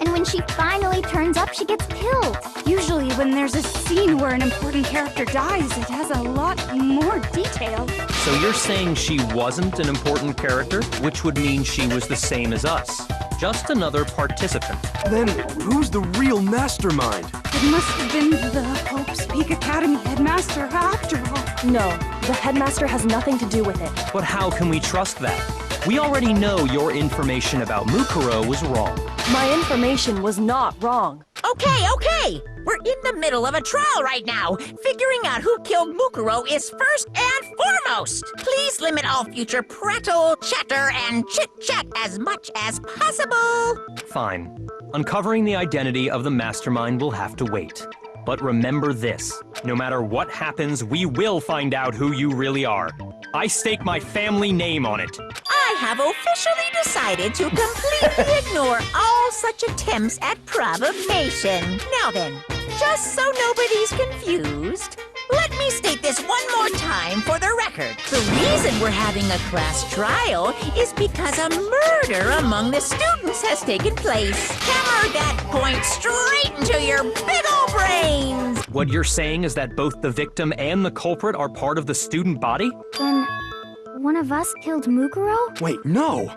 And when she finally turns up, she gets killed. Usually when there's a scene where an important character dies, it has a lot more detail. So you're saying she wasn't an important character, which would mean she was the same as us. Just another participant. Then who's the real mastermind? It must have been the Hope's Peak Academy headmaster after all. No, the headmaster has nothing to do with it. But how can we trust that? We already know your information about Mukuro was wrong. My information was not wrong. Okay. We're in the middle of a trial right now. Figuring out who killed Mukuro is first and foremost. Please limit all future prattle, chatter, and chit-chat as much as possible. Fine. Uncovering the identity of the mastermind will have to wait. But remember this. No matter what happens, we will find out who you really are. I stake my family name on it. I have officially decided to completely ignore all such attempts at provocation. Now then, just so nobody's confused, let me state this one more time for the record. The reason we're having a class trial is because a murder among the students has taken place. Hammer that point straight into your big ol' brains! What you're saying is that both the victim and the culprit are part of the student body? Then, one of us killed Mukuro? Wait, no!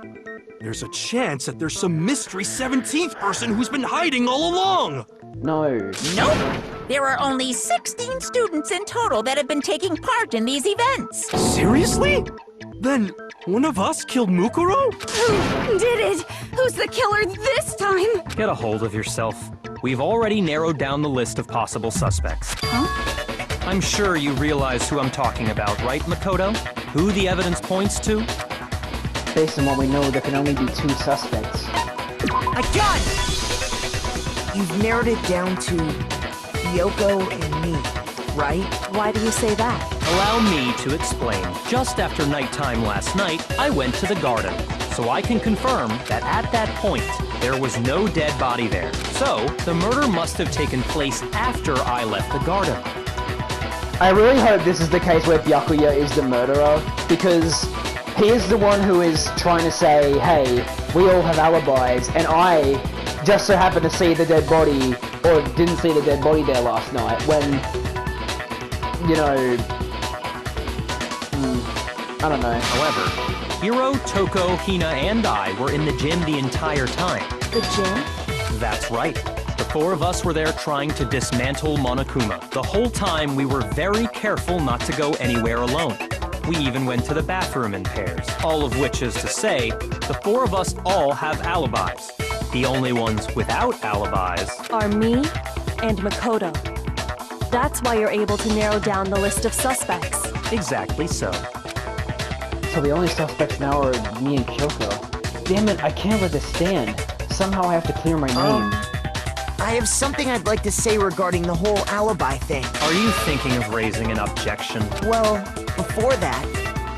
There's a chance that there's some mystery 17th person who's been hiding all along! No. Nope! There are only 16 students in total that have been taking part in these events. Seriously? Then one of us killed Mukuro? Who did it? Who's the killer this time? Get a hold of yourself. We've already narrowed down the list of possible suspects. Huh? I'm sure you realize who I'm talking about, right, Makoto? Who the evidence points to? Based on what we know, there can only be 2 suspects. I got it! You've narrowed it down to Kyoko and me, right? Why do you say that? Allow me to explain. Just after nighttime last night, I went to the garden. So I can confirm that at that point, there was no dead body there. So, the murder must have taken place after I left the garden. I really hope this is the case where Byakuya is the murderer, because he is the one who is trying to say, hey, we all have alibis, and I just so happened to see the dead body, or didn't see the dead body there last night, when, you know, I don't know. However, Hiro, Toko, Hina, and I were in the gym the entire time. The gym? That's right. The 4 of us were there trying to dismantle Monokuma. The whole time we were very careful not to go anywhere alone. We even went to the bathroom in pairs. All of which is to say, the 4 of us all have alibis. The only ones without alibis Are me and Makoto. That's why you're able to narrow down the list of suspects. exactly so. So the only suspects now are me and Kyoko. Damn it, I can't let this stand. Somehow I have to clear my name. I have something I'd like to say regarding the whole alibi thing. Are you thinking of raising an objection? Well, before that,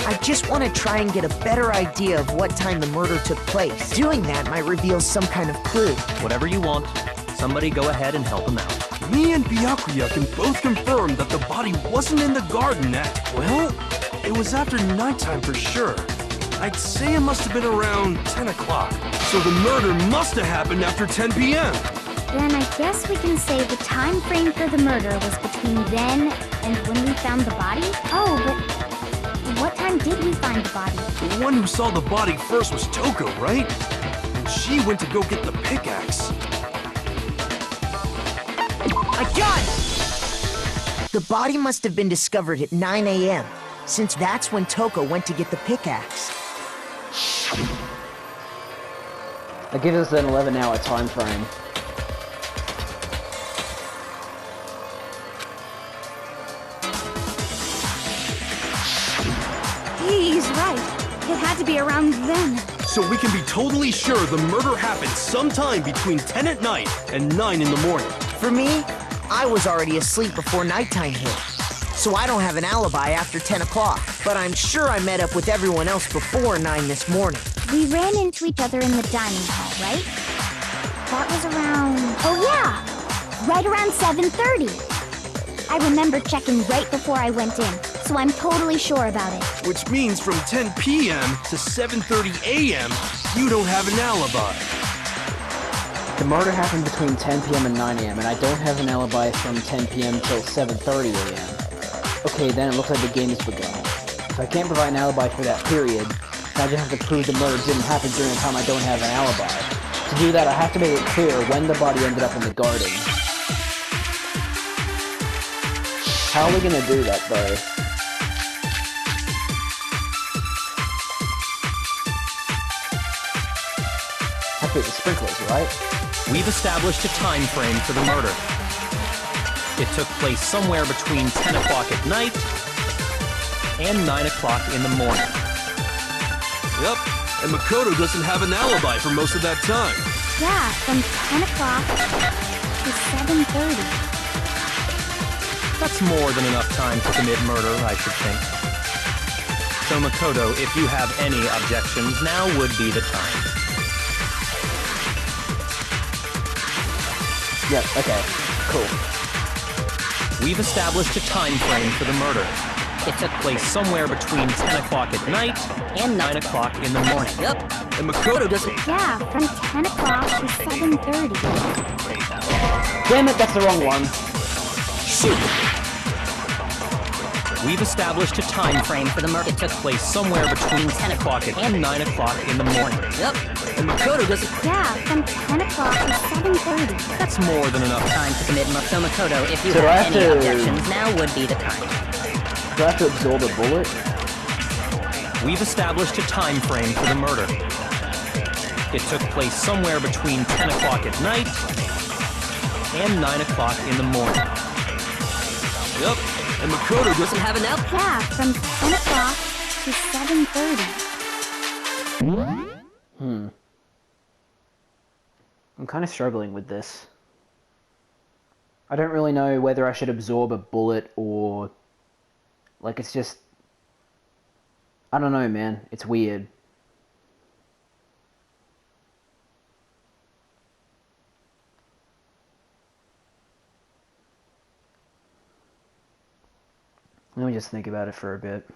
I just want to try and get a better idea of what time the murder took place. Doing that might reveal some kind of clue. Whatever you want. Somebody go ahead and help him out. Me and Byakuya can both confirm that the body wasn't in the garden at, well, it was after nighttime for sure. I'd say it must have been around 10 o'clock. So the murder must have happened after 10 p.m. Then I guess we can say the time frame for the murder was between then and when we found the body? Oh, but what time did we find the body? The one who saw the body first was Toko, right? And she went to go get the pickaxe. I got it! The body must have been discovered at 9 a.m., since that's when Toko went to get the pickaxe. That gives us an 11-hour time frame. He's right. It had to be around then. So we can be totally sure the murder happened sometime between 10 at night and 9 in the morning. For me, I was already asleep before nighttime hit, so I don't have an alibi after 10 o'clock. But I'm sure I met up with everyone else before 9 this morning. We ran into each other in the dining hall, right? That was around... Oh yeah! Right around 7:30. I remember checking right before I went in, so I'm totally sure about it. Which means from 10 p.m. to 7:30 a.m., you don't have an alibi. The murder happened between 10 p.m. and 9 a.m., and I don't have an alibi from 10 p.m. till 7:30 a.m. Okay, then it looks like the game is begun. If I can't provide an alibi for that period, then I just have to prove the murder didn't happen during the time I don't have an alibi. To do that, I have to make it clear when the body ended up in the garden. How are we gonna do that, though? Have to hit the sprinklers, right? We've established a time frame for the murder. It took place somewhere between 10 o'clock at night and 9 o'clock in the morning. Yep, and Makoto doesn't have an alibi for most of that time. Yeah, from 10 o'clock to 7:30. That's more than enough time to commit murder, I should think. So Makoto, if you have any objections, now would be the time. Yep, okay, cool. We've established a time frame for the murder. It took place somewhere between 10 o'clock at night and 9 o'clock in the morning. Yep, and Makoto doesn't... Yeah, from 10 o'clock to 7:30. Damn it, that's the wrong one. Shoot! We've established a time frame for the murder. It took place somewhere between 10 o'clock and 9 o'clock in the morning. Yep, and Makoto doesn't... Yeah, from 10 o'clock to 7:30. That's more than enough time. Time to commit murder. So Makoto, if you So do I have have any to- objections, now would be the time. Do I have to absorb a bullet? We've established a time frame for the murder. It took place somewhere between 10 o'clock at night and 9 o'clock in the morning. Yep, and Makoto doesn't have an alibi. Yeah, from 10 o'clock to 7:30. I'm kind of struggling with this. I don't really know whether I should absorb a bullet or... Like, it's just... I don't know, man. It's weird. Let me just think about it for a bit.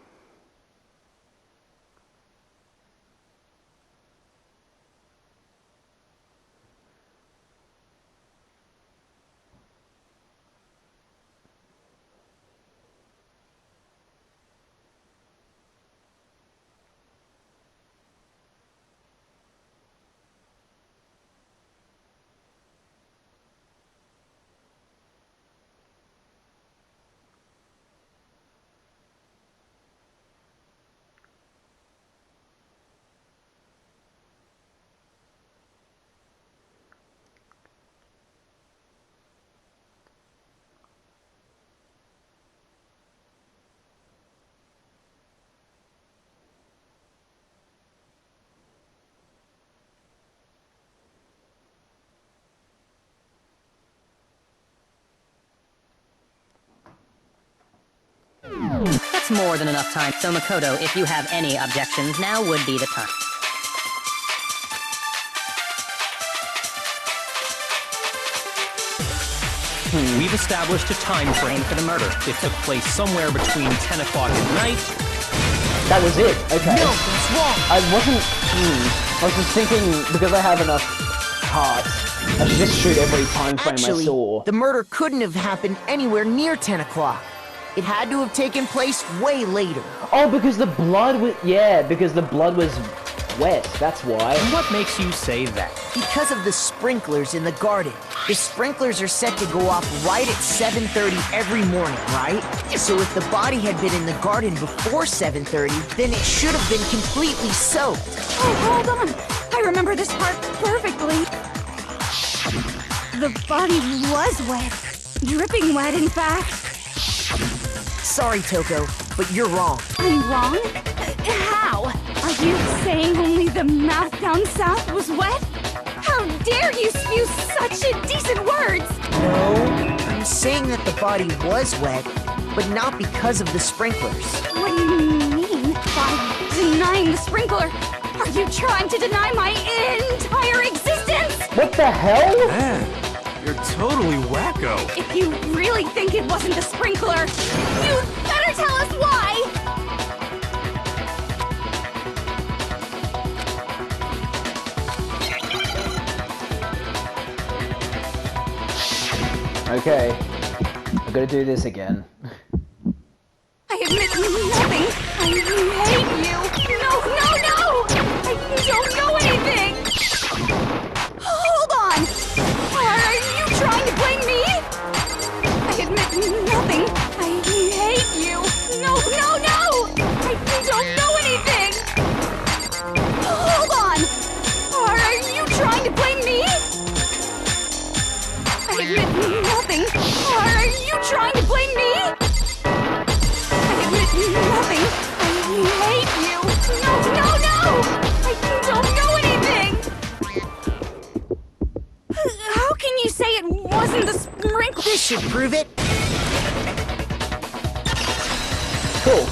That's more than enough time. So Makoto, if you have any objections, now would be the time. We've established a time frame for the murder. It took place somewhere between 10 o'clock at night. That was it. Okay. No, that's wrong. I wasn't. I was just thinking because I have enough parts, I should just shoot every time frame Actually, I saw. the murder couldn't have happened anywhere near 10 o'clock. It had to have taken place way later. Oh, because the blood was. Yeah, because the blood was wet. That's why. And what makes you say that? Because of the sprinklers in the garden. The sprinklers are set to go off right at 7:30 every morning, right? So if the body had been in the garden before 7:30, then it should have been completely soaked. Oh, hold on. I remember this part perfectly. The body was wet. Dripping wet, in fact. Sorry, Toko, but you're wrong. I'm wrong? How? Are you saying only the mouth down south was wet? How dare you spew such indecent words! No, I'm saying that the body was wet, but not because of the sprinklers. What do you mean by denying the sprinkler? Are you trying to deny my entire existence? What the hell? Man, you're totally wacko. If you really think it wasn't the sprinkler, you better tell us why! Okay. I'm gonna do this again. I admit nothing. I hate you. No, no, no! I don't know anything! Hold on! Are you trying to blame me? I admit nothing. I hate you. No, no, no! I don't know anything! Hold on! Are you trying to blame me? I admit nothing. Are you trying to blame me? I admit nothing. I hate you. No, no, no! I don't know anything! How can you say it wasn't the sprinkler? This should prove it. Cool.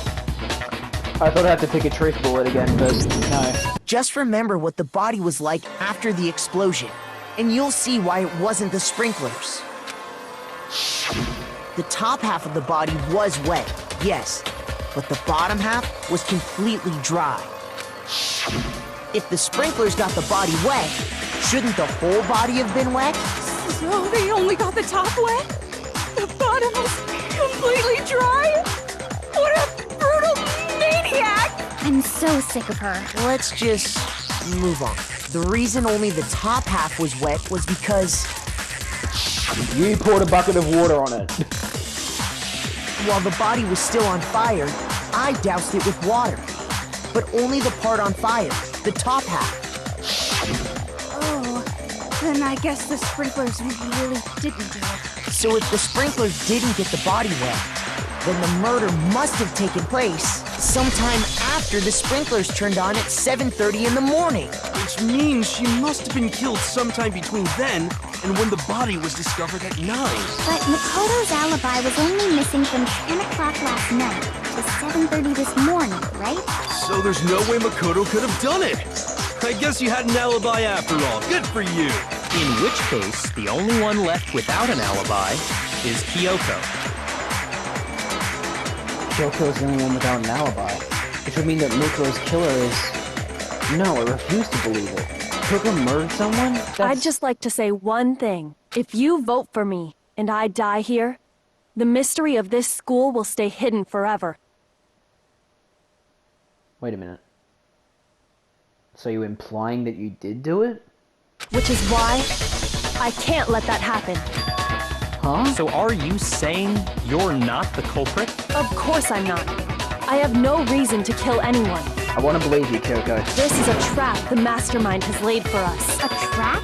I thought I'd have to pick a truth bullet again, but no. Just remember what the body was like after the explosion, and you'll see why it wasn't the sprinklers. The top half of the body was wet, yes, but the bottom half was completely dry. If the sprinklers got the body wet, shouldn't the whole body have been wet? So they only got the top wet? The bottom was completely dry? What a brutal maniac! I'm so sick of her. Let's just move on. The reason only the top half was wet was because You poured a bucket of water on it. while the body was still on fire, I doused it with water. But only the part on fire, the top half. Oh, then I guess the sprinklers really didn't do it. So if the sprinklers didn't get the body wet, then the murder must have taken place sometime after the sprinklers turned on at 7:30 in the morning. Which means she must have been killed sometime between then and when the body was discovered at 9. But Makoto's alibi was only missing from 10 o'clock last night to 7:30 this morning, right? So there's no way Makoto could have done it. I guess you had an alibi after all. Good for you. In which case, the only one left without an alibi is Kyoko. Kyoko's the only one without an alibi. Which would mean that Muko's killer is... No, I refuse to believe it. Kyoko murdered someone? I'd just like to say one thing. If you vote for me, and I die here, the mystery of this school will stay hidden forever. Wait a minute. So you implying that you did do it? Which is why I can't let that happen. Huh? So are you saying you're not the culprit? Of course I'm not. I have no reason to kill anyone. I want to believe you, Kyoko. This is a trap the mastermind has laid for us. A trap?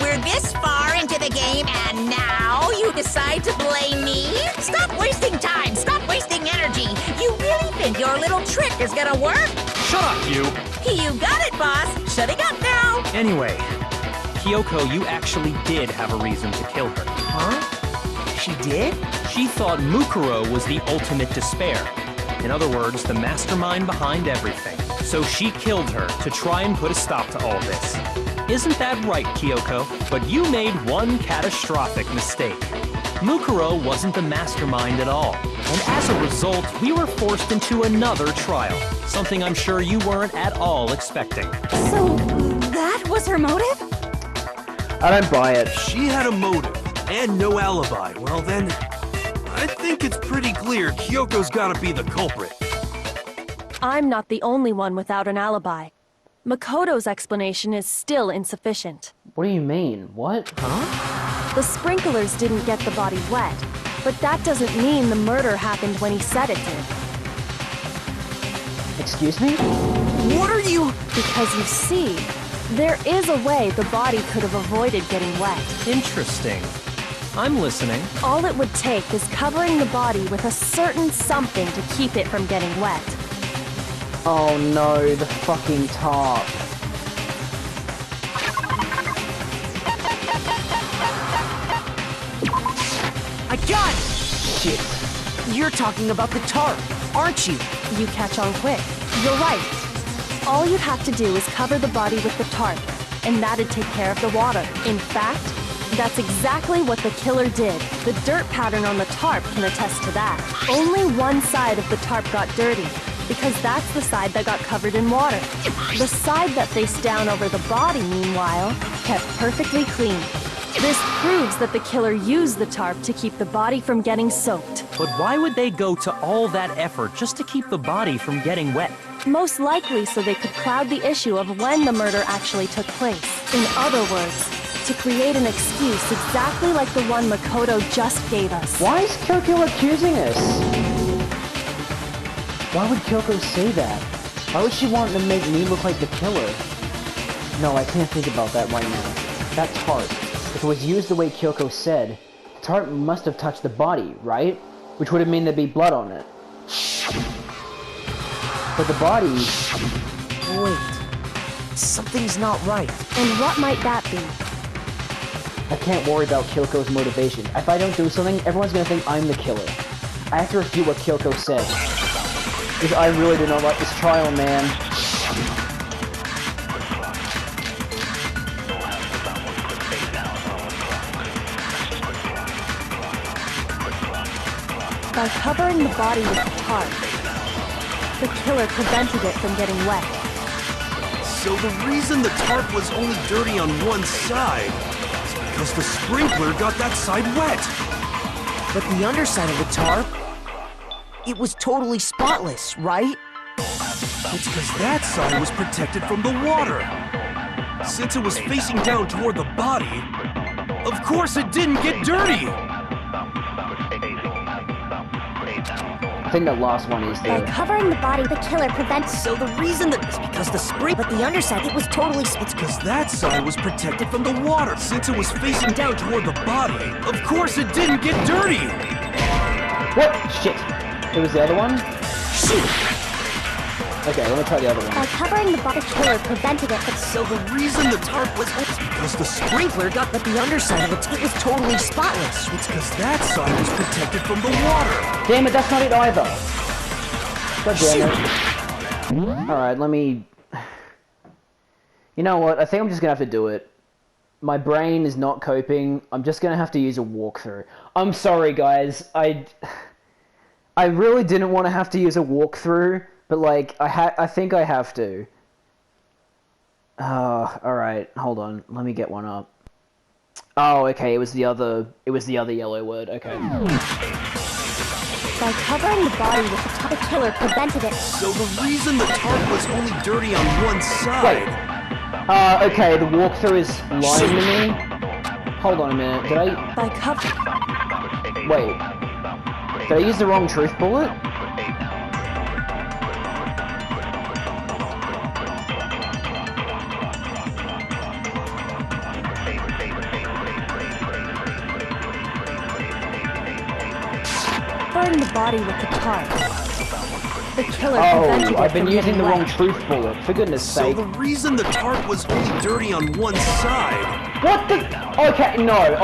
We're this far into the game, and now you decide to blame me? Stop wasting time! Stop wasting energy! You really think your little trick is gonna work? Shut up, you! You got it, boss! Shutting up now! Anyway, Kyoko, you actually did have a reason to kill her. Huh? She did? She thought Mukuro was the ultimate despair. In other words, the mastermind behind everything. So she killed her to try and put a stop to all this. Isn't that right, Kyoko? But you made one catastrophic mistake. Mukuro wasn't the mastermind at all. And as a result, we were forced into another trial. Something I'm sure you weren't at all expecting. So, that was her motive? I don't buy it. She had a motive and no alibi. Well then, I think it's pretty clear Kyoko's gotta be the culprit. I'm not the only one without an alibi. Makoto's explanation is still insufficient. What do you mean? What? Huh? The sprinklers didn't get the body wet, but that doesn't mean the murder happened when he said it did. Excuse me? What are you... Because you see, there is a way the body could have avoided getting wet. Interesting. I'm listening. All it would take is covering the body with a certain something to keep it from getting wet. Oh no, the fucking tarp. I got it! Shit. You're talking about the tarp, aren't you? You catch on quick. You're right. All you'd have to do is cover the body with the tarp, and that'd take care of the water. In fact, that's exactly what the killer did. The dirt pattern on the tarp can attest to that. Only one side of the tarp got dirty, because that's the side that got covered in water. The side that faced down over the body, meanwhile, kept perfectly clean. This proves that the killer used the tarp to keep the body from getting soaked. But why would they go to all that effort just to keep the body from getting wet? Most likely so they could cloud the issue of when the murder actually took place. In other words, to create an excuse exactly like the one Makoto just gave us. Why is Kyoko accusing us? Why would Kyoko say that? Why would she want to make me look like the killer? No, I can't think about that right now. That tarp, if it was used the way Kyoko said, the tarp must have touched the body, right? Which would have meant there'd be blood on it. But the body... Wait. Something's not right. And what might that be? I can't worry about Kyoko's motivation. If I don't do something, everyone's gonna think I'm the killer. I have to refute what Kyoko said. Because I really do not like this trial, man. By covering the body with the tarp, the killer prevented it from getting wet. So the reason the tarp was only dirty on one side is because the sprinkler got that side wet. But the underside of the tarp, it was totally spotless, right? It's because that side was protected from the water. Since it was facing down toward the body, of course it didn't get dirty. I think that last one is By the... covering the body, the killer prevents... So the reason that... It's because the spring... But the underside, it was totally... It's because that side was protected from the water. Since it was facing down toward the body, of course it didn't get dirty. What? Shit. It was the other one? Shoot! Okay, let me try the other By one. covering the body, the killer prevented it. So the reason the tarp was... It's because the sprinkler got... But the underside of it was totally spotless. It's because that side was protected from the water. Damn it, that's not it either. God damn it. Alright, let me... You know what, I think I'm just gonna have to do it. My brain is not coping. I'm just gonna have to use a walkthrough. I'm sorry, guys. I really didn't want to have to use a walkthrough, but like, I think I have to. Alright, hold on. Let me get one up. Oh, okay, it was the other yellow word, okay. By covering the body with the tarp, the killer prevented it. So the reason the tarp was only dirty on one side... Okay, the walkthrough is lying to me. Hold on a minute, did I... By cover... Wait. Did I use the wrong truth bullet? Covering the body with the tarp. The killer prevented it I've been from using getting the wrong wet. truth bullet, for goodness So sake. the reason the tarp was only dirty on one side... What the... Okay, no,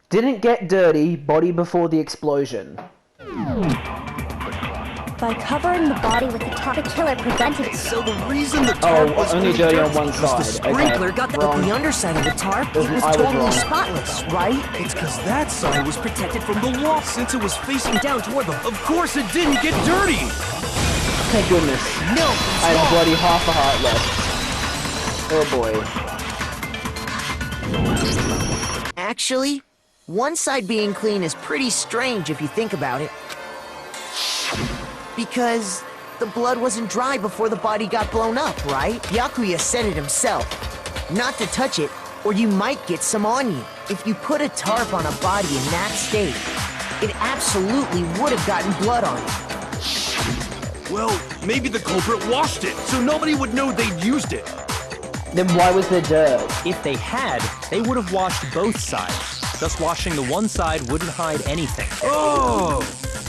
Didn't get dirty, body before the explosion. By covering the body with the tarp, the killer prevented it. So the reason the tarp was only dirty on one was side. the Sprinkler got that, but the underside of the tarp, it was I was totally wrong. spotless, right? It's because that side was protected from the wall since it was facing down toward the... Of course it didn't get dirty! Thank goodness. No, I had bloody half a heart left. Oh boy. actually, one side being clean is pretty strange if you think about it. Because the blood wasn't dry before the body got blown up, right? Byakuya said it himself. Not to touch it, or you might get some on you. If you put a tarp on a body in that state, it absolutely would have gotten blood on it. Well, maybe the culprit washed it, so nobody would know they'd used it. Then why was there dirt? If they had, they would have washed both sides. Thus washing the one side wouldn't hide anything. Oh,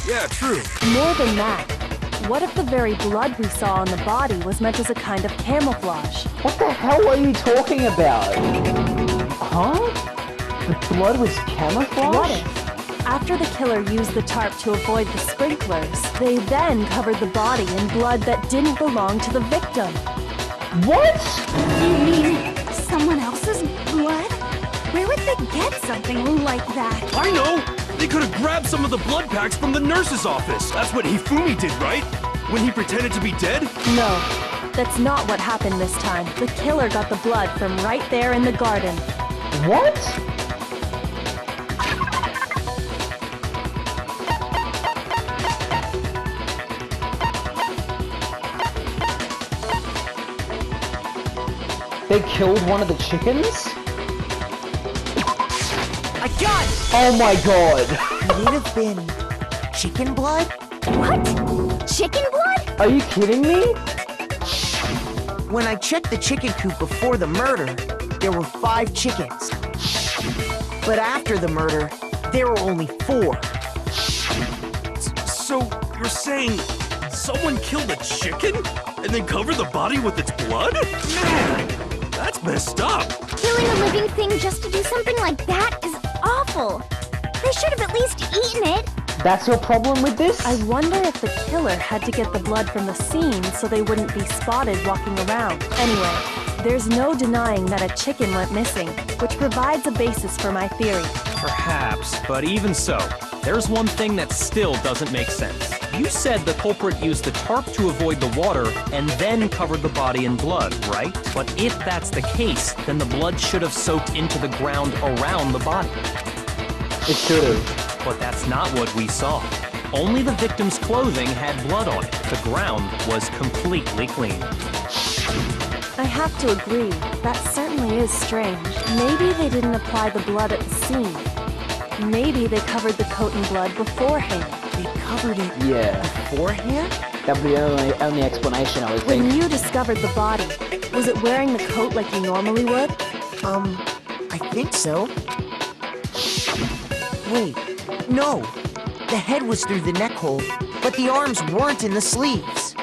yeah, true. More than that, what if the very blood we saw on the body was meant as a kind of camouflage? What the hell are you talking about? Huh? The blood was camouflage? What if, after the killer used the tarp to avoid the sprinklers, they then covered the body in blood that didn't belong to the victim? What? You mean someone else's blood? Where would they get something like that? I know! They could have grabbed some of the blood packs from the nurse's office. That's what Hifumi did, right? When he pretended to be dead? No, that's not what happened this time. The killer got the blood from right there in the garden. What? They killed one of the chickens? I got it! Oh my god! Could it have been chicken blood? What? Chicken blood? Are you kidding me? When I checked the chicken coop before the murder, there were 5 chickens. But after the murder, there were only 4. So, you're saying someone killed a chicken? And then covered the body with its blood? Man, that's messed up. Killing a living thing just to do something like that is awful. They should have at least eaten it. That's your problem with this? I wonder if the killer had to get the blood from the scene so they wouldn't be spotted walking around. Anyway, there's no denying that a chicken went missing, which provides a basis for my theory. Perhaps, but even so, there's one thing that still doesn't make sense. You said the culprit used the tarp to avoid the water and then covered the body in blood, right? But if that's the case, then the blood should have soaked into the ground around the body. It should have. But that's not what we saw. Only the victim's clothing had blood on it. The ground was completely clean. I have to agree, that certainly is strange. Maybe they didn't apply the blood at the scene. Maybe they covered the coat in blood beforehand. They covered it beforehand? That would be the only explanation, I would When think. you discovered the body, was it wearing the coat like you normally would? I think so. Wait, no. The head was through the neck hole, but the arms weren't in the sleeves.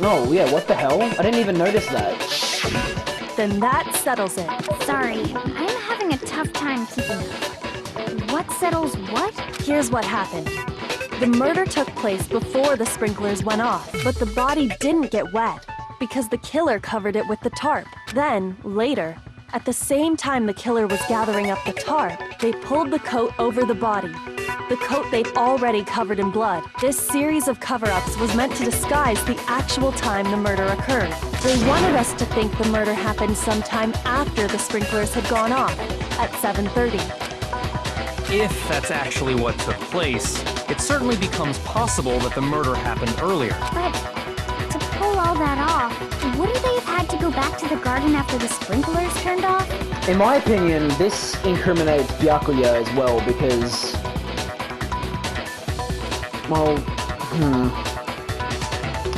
No, yeah, what the hell? I didn't even notice that. Then that settles it. Sorry, I'm having a tough time keeping up. What settles what? Here's what happened. The murder took place before the sprinklers went off, but the body didn't get wet because the killer covered it with the tarp. Then, later, at the same time the killer was gathering up the tarp, they pulled the coat over the body. The coat they'd already covered in blood. This series of cover-ups was meant to disguise the actual time the murder occurred. They wanted us to think the murder happened sometime after the sprinklers had gone off, at 7:30. If that's actually what took place, it certainly becomes possible that the murder happened earlier. But to pull all that off, wouldn't they have had to go back to the garden after the sprinklers turned off? In my opinion, this incriminates Byakuya as well because... Well,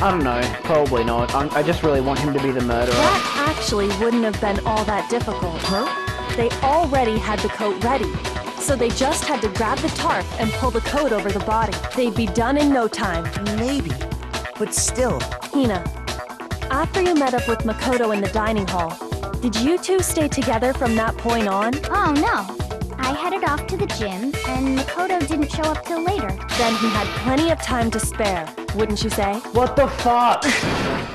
I don't know. Probably not. I just really want him to be the murderer. That actually wouldn't have been all that difficult. They already had the coat ready, so they just had to grab the tarp and pull the coat over the body. They'd be done in no time. Maybe, but still. Hina, after you met up with Makoto in the dining hall, did you two stay together from that point on? Oh no. I headed off to the gym, and Makoto didn't show up till later. Then he had plenty of time to spare, wouldn't you say? What the fuck?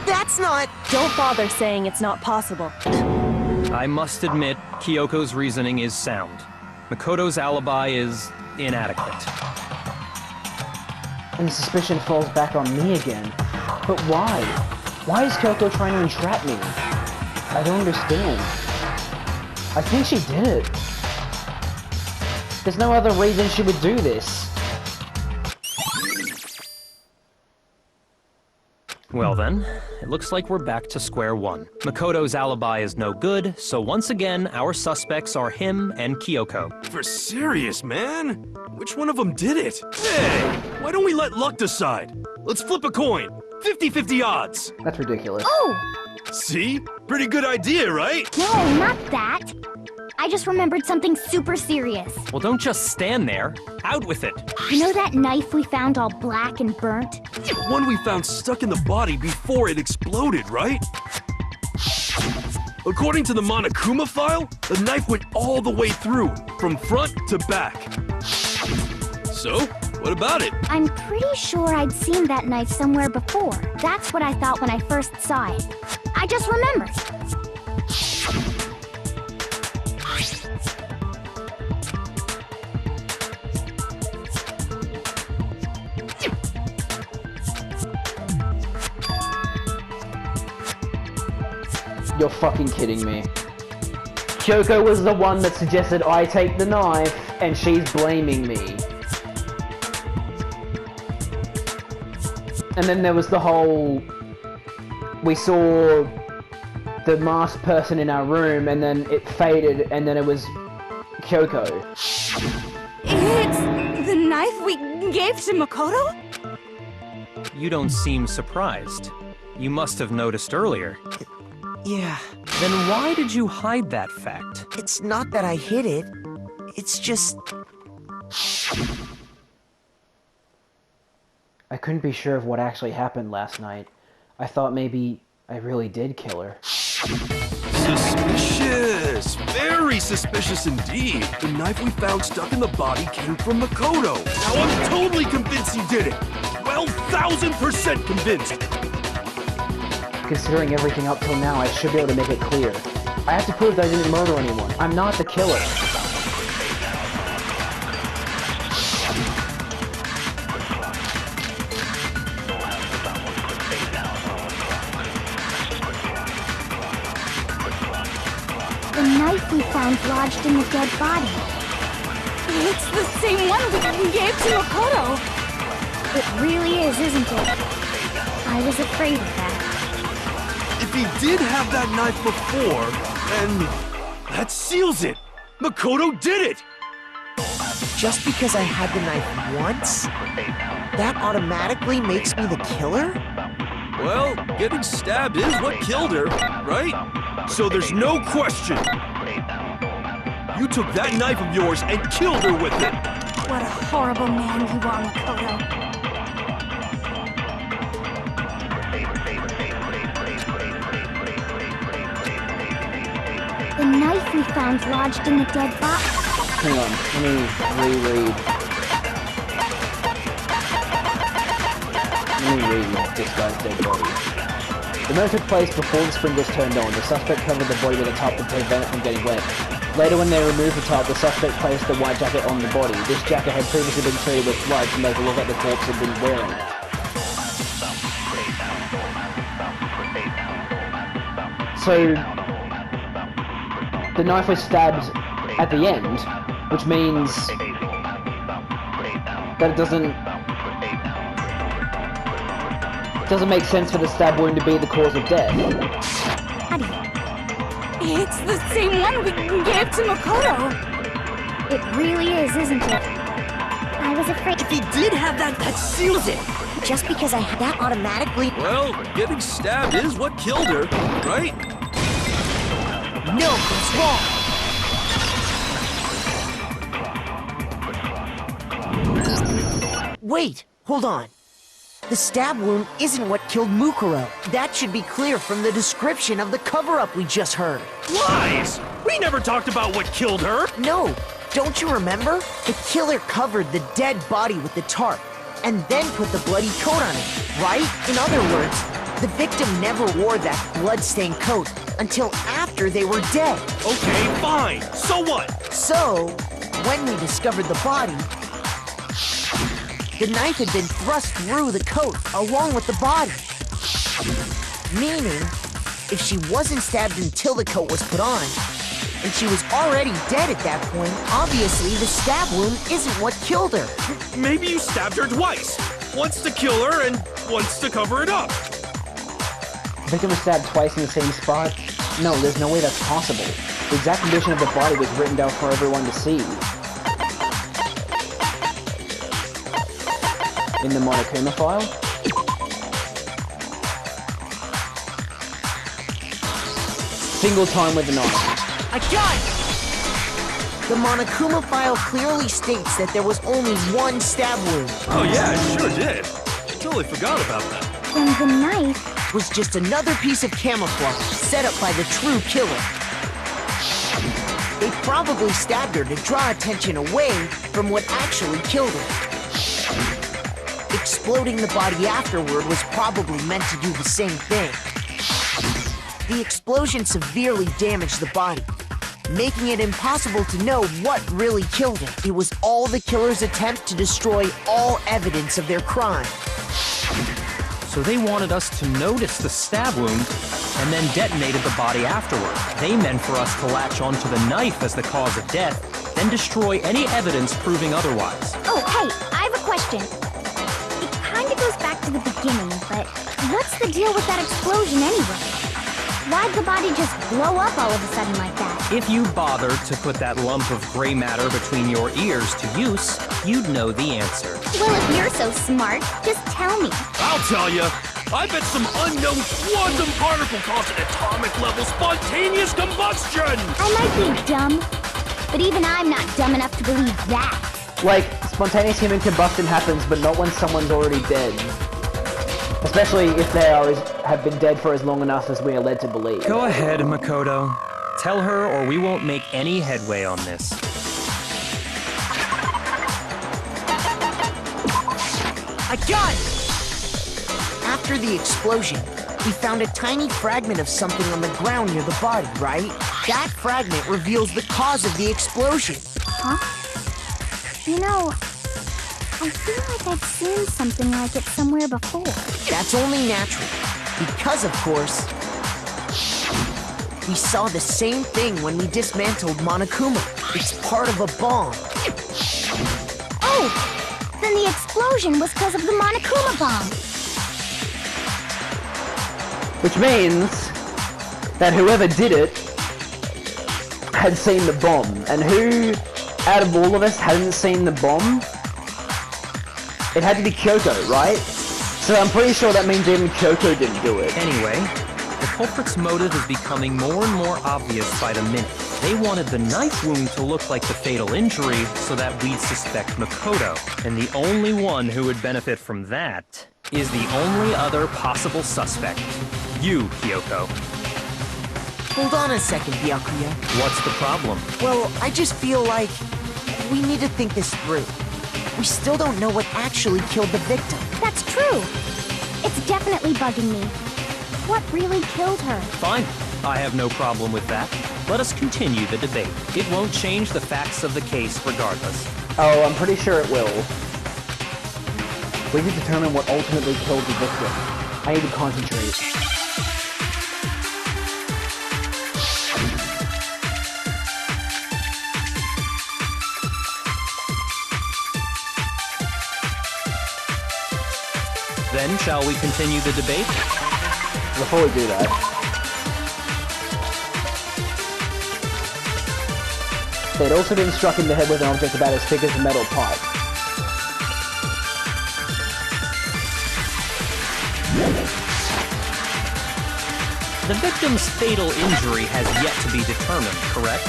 That's not... Don't bother saying it's not possible. I must admit, Kyoko's reasoning is sound. Makoto's alibi is inadequate. And the suspicion falls back on me again. But why? Why is Kyoko trying to entrap me? I don't understand. I think she did it. There's no other reason she would do this. Well then, it looks like we're back to square one. Makoto's alibi is no good, so once again, our suspects are him and Kyoko. For serious, man? Which one of them did it? Hey, why don't we let luck decide? Let's flip a coin. 50-50 odds. That's ridiculous. Oh! See? Pretty good idea, right? No, not that. I just remembered something super serious. Well, don't just stand there. Out with it. You know that knife we found all black and burnt? One we found stuck in the body before it exploded, right? According to the Monokuma file, the knife went all the way through, from front to back. So, what about it? I'm pretty sure I'd seen that knife somewhere before. That's what I thought when I first saw it. I just remembered. You're fucking kidding me. Kyoko was the one that suggested I take the knife, and she's blaming me. And then there was the whole... We saw the masked person in our room, and then it faded, and then it was Kyoko. It's the knife we gave to Makoto? You don't seem surprised. You must have noticed earlier. Yeah, Then why did you hide that fact? it's not that I hid it. It's just... I couldn't be sure of what actually happened last night. I thought maybe I really did kill her. Suspicious! Very suspicious indeed. The knife we found stuck in the body came from Makoto. Now I'm totally convinced he did it. 12,000% convinced. Considering everything up till now, I should be able to make it clear. I have to prove that I didn't murder anyone. I'm not the killer. The knife we found lodged in the dead body. It's the same one we gave to Makoto. It really is, isn't it? I was afraid of that. If he did have that knife before, then that seals it. Makoto did it. Just because I had the knife once, that automatically makes me the killer? Well, getting stabbed is what killed her, right? So there's no question. You took that knife of yours and killed her with it. What a horrible man you are, Makoto. The knife we found lodged in the dead body. Hang on, let me reread. Let me read this guy's dead body. The murder took place before the sprinklers turned on. The suspect covered the body with a tarp to prevent it from getting wet. Later, when they removed the tarp, the suspect placed the white jacket on the body. This jacket had previously been treated with blood to make it look like the corpse had been wearing it. So, the knife was stabbed at the end, which means that it doesn't make sense for the stab wound to be the cause of death. It's the same one we gave to Makoto. It really is, isn't it? I was afraid. If he did have that seals it. Just because I had that automatically... Well, getting stabbed is what killed her, right? No, that's wrong. Wait, hold on. The stab wound isn't what killed Mukuro. That should be clear from the description of the cover-up we just heard. Lies! We never talked about what killed her. No, Don't you remember? The killer covered the dead body with the tarp and then put the bloody coat on it, right? In other words, the victim never wore that blood-stained coat until after they were dead. Okay, fine. So what? So, when we discovered the body, the knife had been thrust through the coat along with the body. Meaning, if she wasn't stabbed until the coat was put on, and she was already dead at that point, obviously the stab wound isn't what killed her. Maybe you stabbed her twice. Once to kill her and once to cover it up. The victim was stabbed twice in the same spot? No, there's no way that's possible. The exact condition of the body was written down for everyone to see. In the Monokuma file? Single time with the knife. I got it! The Monokuma file clearly states that there was only one stab wound. Oh yeah, it sure did. Totally forgot about that. And the knife Was just another piece of camouflage set up by the true killer. They probably stabbed her to draw attention away from what actually killed her. Exploding the body afterward was probably meant to do the same thing. The explosion severely damaged the body, making it impossible to know what really killed her. It was all the killer's attempt to destroy all evidence of their crime. So they wanted us to notice the stab wound and then detonated the body afterward. They meant for us to latch onto the knife as the cause of death, then destroy any evidence proving otherwise. Oh, hey, I have a question. It kind of goes back to the beginning, but what's the deal with that explosion anyway? Why'd the body just blow up all of a sudden like that? If you bothered to put that lump of gray matter between your ears to use, you'd know the answer. Well, if you're so smart, just tell me. I'll tell you. I bet some unknown quantum particle caused an atomic level spontaneous combustion! I might be dumb, but even I'm not dumb enough to believe that. Like, spontaneous human combustion happens, but not when someone's already dead. Especially if they have been dead for as long enough as we are led to believe. Go ahead, Makoto. Tell her or we won't make any headway on this. I got it! After the explosion, we found a tiny fragment of something on the ground near the body, right? That fragment reveals the cause of the explosion. Huh? You know, I feel like I've seen something like it somewhere before. That's only natural, because of course, we saw the same thing when we dismantled Monokuma. It's part of a bomb. Oh! Then the explosion was because of the Monokuma bomb. Which means that whoever did it had seen the bomb. And who, out of all of us, hadn't seen the bomb? It had to be Kyoko, right? So I'm pretty sure that means even Kyoko didn't do it. Anyway, the culprit's motive is becoming more and more obvious by the minute. They wanted the knife wound to look like the fatal injury so that we'd suspect Makoto. And the only one who would benefit from that is the only other possible suspect. You, Kyoko. Hold on a second, Byakuya. What's the problem? Well, I just feel like we need to think this through. We still don't know what actually killed the victim. That's true. It's definitely bugging me. What really killed her? Fine. I have no problem with that. Let us continue the debate. It won't change the facts of the case regardless. Oh, I'm pretty sure it will. We need to determine what ultimately killed the victim. I need to concentrate. Then, shall we continue the debate? Before we do that, they'd also been struck in the head with an object about as thick as a metal pipe. The victim's fatal injury has yet to be determined, correct?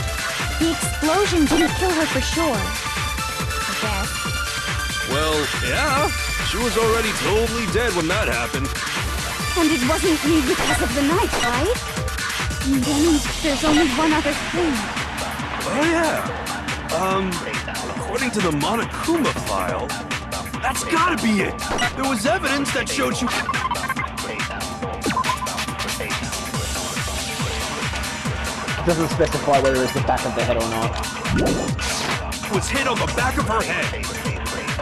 The explosion didn't kill her for sure. I guess. Well, yeah. She was already totally dead when that happened. And it wasn't me because of the knife, right? Then there's only one other thing. Oh yeah. According to the Monokuma file, that's gotta be it! There was evidence that showed you... It doesn't specify whether it's the back of the head or not. ...was hit on the back of her head.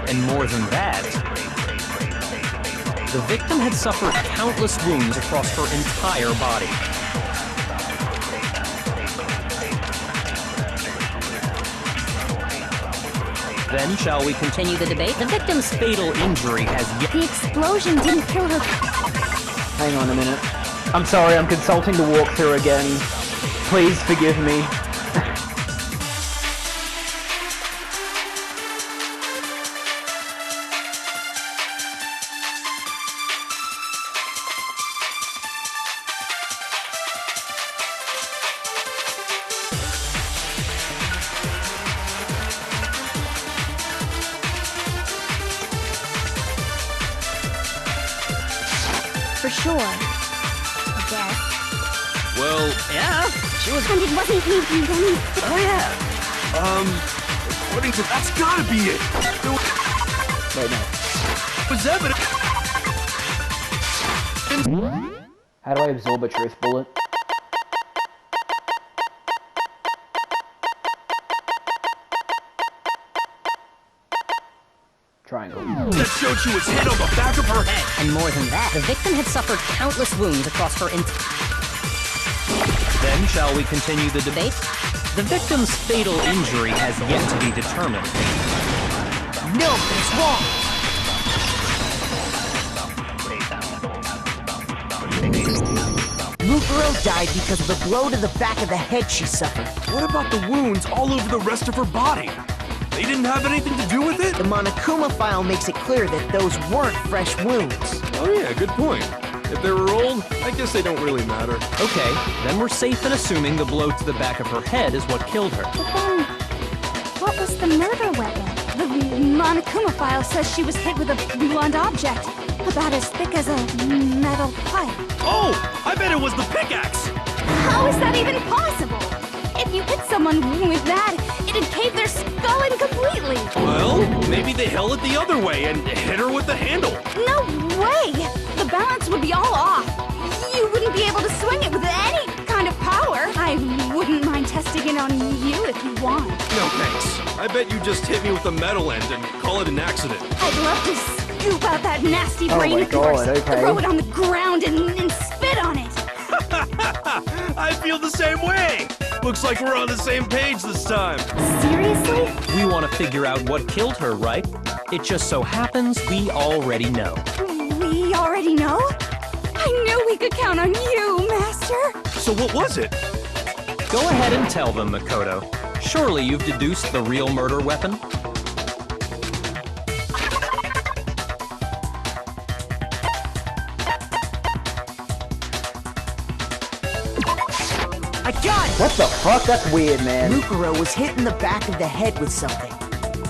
And more than that, the victim had suffered countless wounds across her entire body. Then shall we continue the debate? The victim's fatal injury has yet... The explosion didn't kill her. Hang on a minute. I'm sorry, I'm consulting the walkthrough again. Please forgive me. For sure. I guess. Well, yeah, she was... And it wasn't me, then. Oh, yeah. According to... That's gotta be it! Wait, no. Was evidence... How do I absorb a truth bullet? Triangle. That showed she was hit on the back of her head. And more than that, the victim had suffered countless wounds across her Then shall we continue the debate? The victim's fatal injury has yet to be determined. No, it's wrong! Mukuro died because of the blow to the back of the head she suffered. What about the wounds all over the rest of her body? They didn't have anything to do with it? The Monokuma file makes it clear that those weren't fresh wounds. Oh yeah, good point. If they were old, I guess they don't really matter. Okay, then we're safe in assuming the blow to the back of her head is what killed her. But then, what was the murder weapon? The Monokuma file says she was hit with a blunt object, about as thick as a metal pipe. Oh! I bet it was the pickaxe! How is that even possible? If you hit someone with that, it'd cave their skull in completely. Well, maybe they held it the other way and hit her with the handle. No way! The balance would be all off. You wouldn't be able to swing it with any kind of power. I wouldn't mind testing it on you if you want. No thanks. I bet you just hit me with the metal end and call it an accident. I'd love to scoop out that nasty Oh brain my of yours, God, okay. throw it on the ground and spit on it. I feel the same way! Looks like we're on the same page this time. Seriously? We want to figure out what killed her, right? It just so happens we already know. We already know? I knew we could count on you, Master. So what was it? Go ahead and tell them, Makoto. Surely you've deduced the real murder weapon? I got it! What the fuck? That's weird, man. Mukuro was hit in the back of the head with something.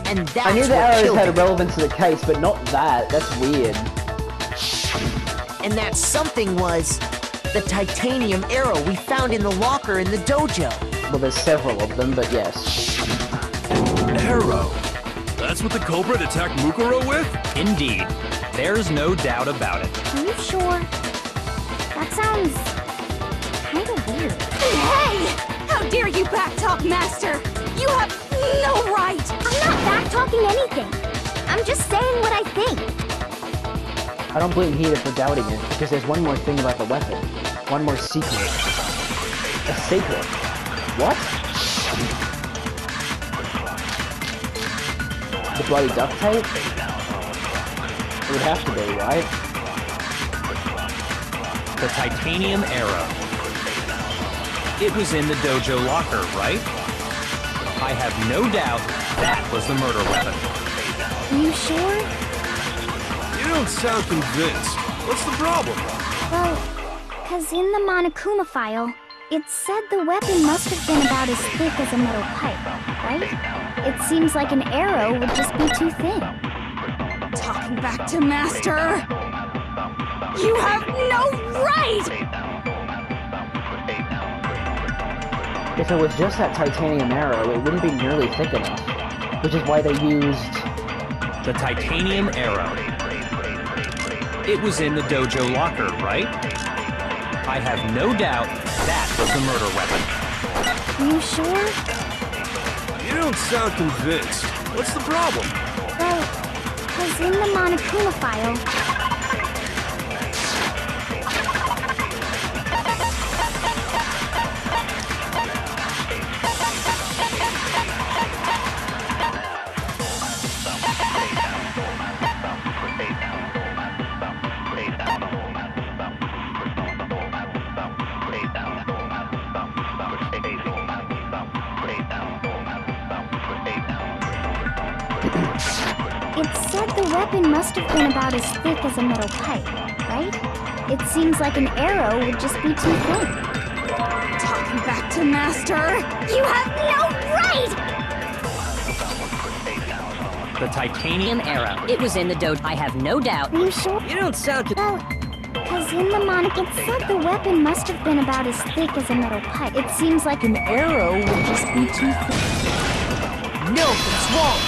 And that's I knew the what arrows killed had him. relevance to the case, but not that. That's weird. And that something was the titanium arrow we found in the locker in the dojo. Well, there's several of them, but yes. Arrow. That's what the culprit attacked Mukuro with? Indeed. There's no doubt about it. Are you sure? That sounds kinda weird. Hey! How dare you backtalk, Master? You have no right! I'm not back-talking anything. I'm just saying what I think. I don't blame Hida for doubting it, because there's one more thing about the weapon. One more secret. A secret. What? The bloody duct tape? It would have to be, right? The titanium arrow. It was in the dojo locker, right? I have no doubt that was the murder weapon. You sure? You don't sound convinced. What's the problem? Well, because in the Monokuma file, it said the weapon must have been about as thick as a metal pipe, right? It seems like an arrow would just be too thin. Talking back to Master! You have no right! If it was just that titanium arrow, it wouldn't be nearly thick enough. Which is why they used... The titanium arrow. It was in the dojo locker, right? I have no doubt that was the murder weapon. Are you sure? You don't sound convinced. What's the problem? Well, because in the Monokuma file, it said the weapon must have been about as thick as a metal pipe, right? It seems like an arrow would just be too thin. Talking back to Master! You have no right! The titanium arrow. It was in the dojo. I have no doubt. Are you sure? You don't sound... Well, because in the it said the weapon must have been about as thick as a metal pipe. It seems like an arrow would just be too thin. No, it's wrong.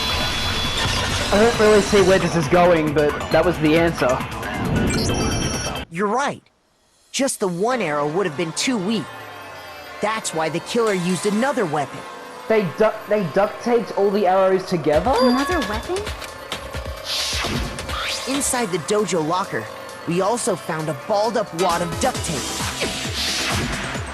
I don't really see where this is going, but that was the answer. You're right. Just the one arrow would have been too weak. That's why the killer used another weapon. They duct taped all the arrows together? Another weapon? Inside the dojo locker, we also found a balled-up wad of duct tape.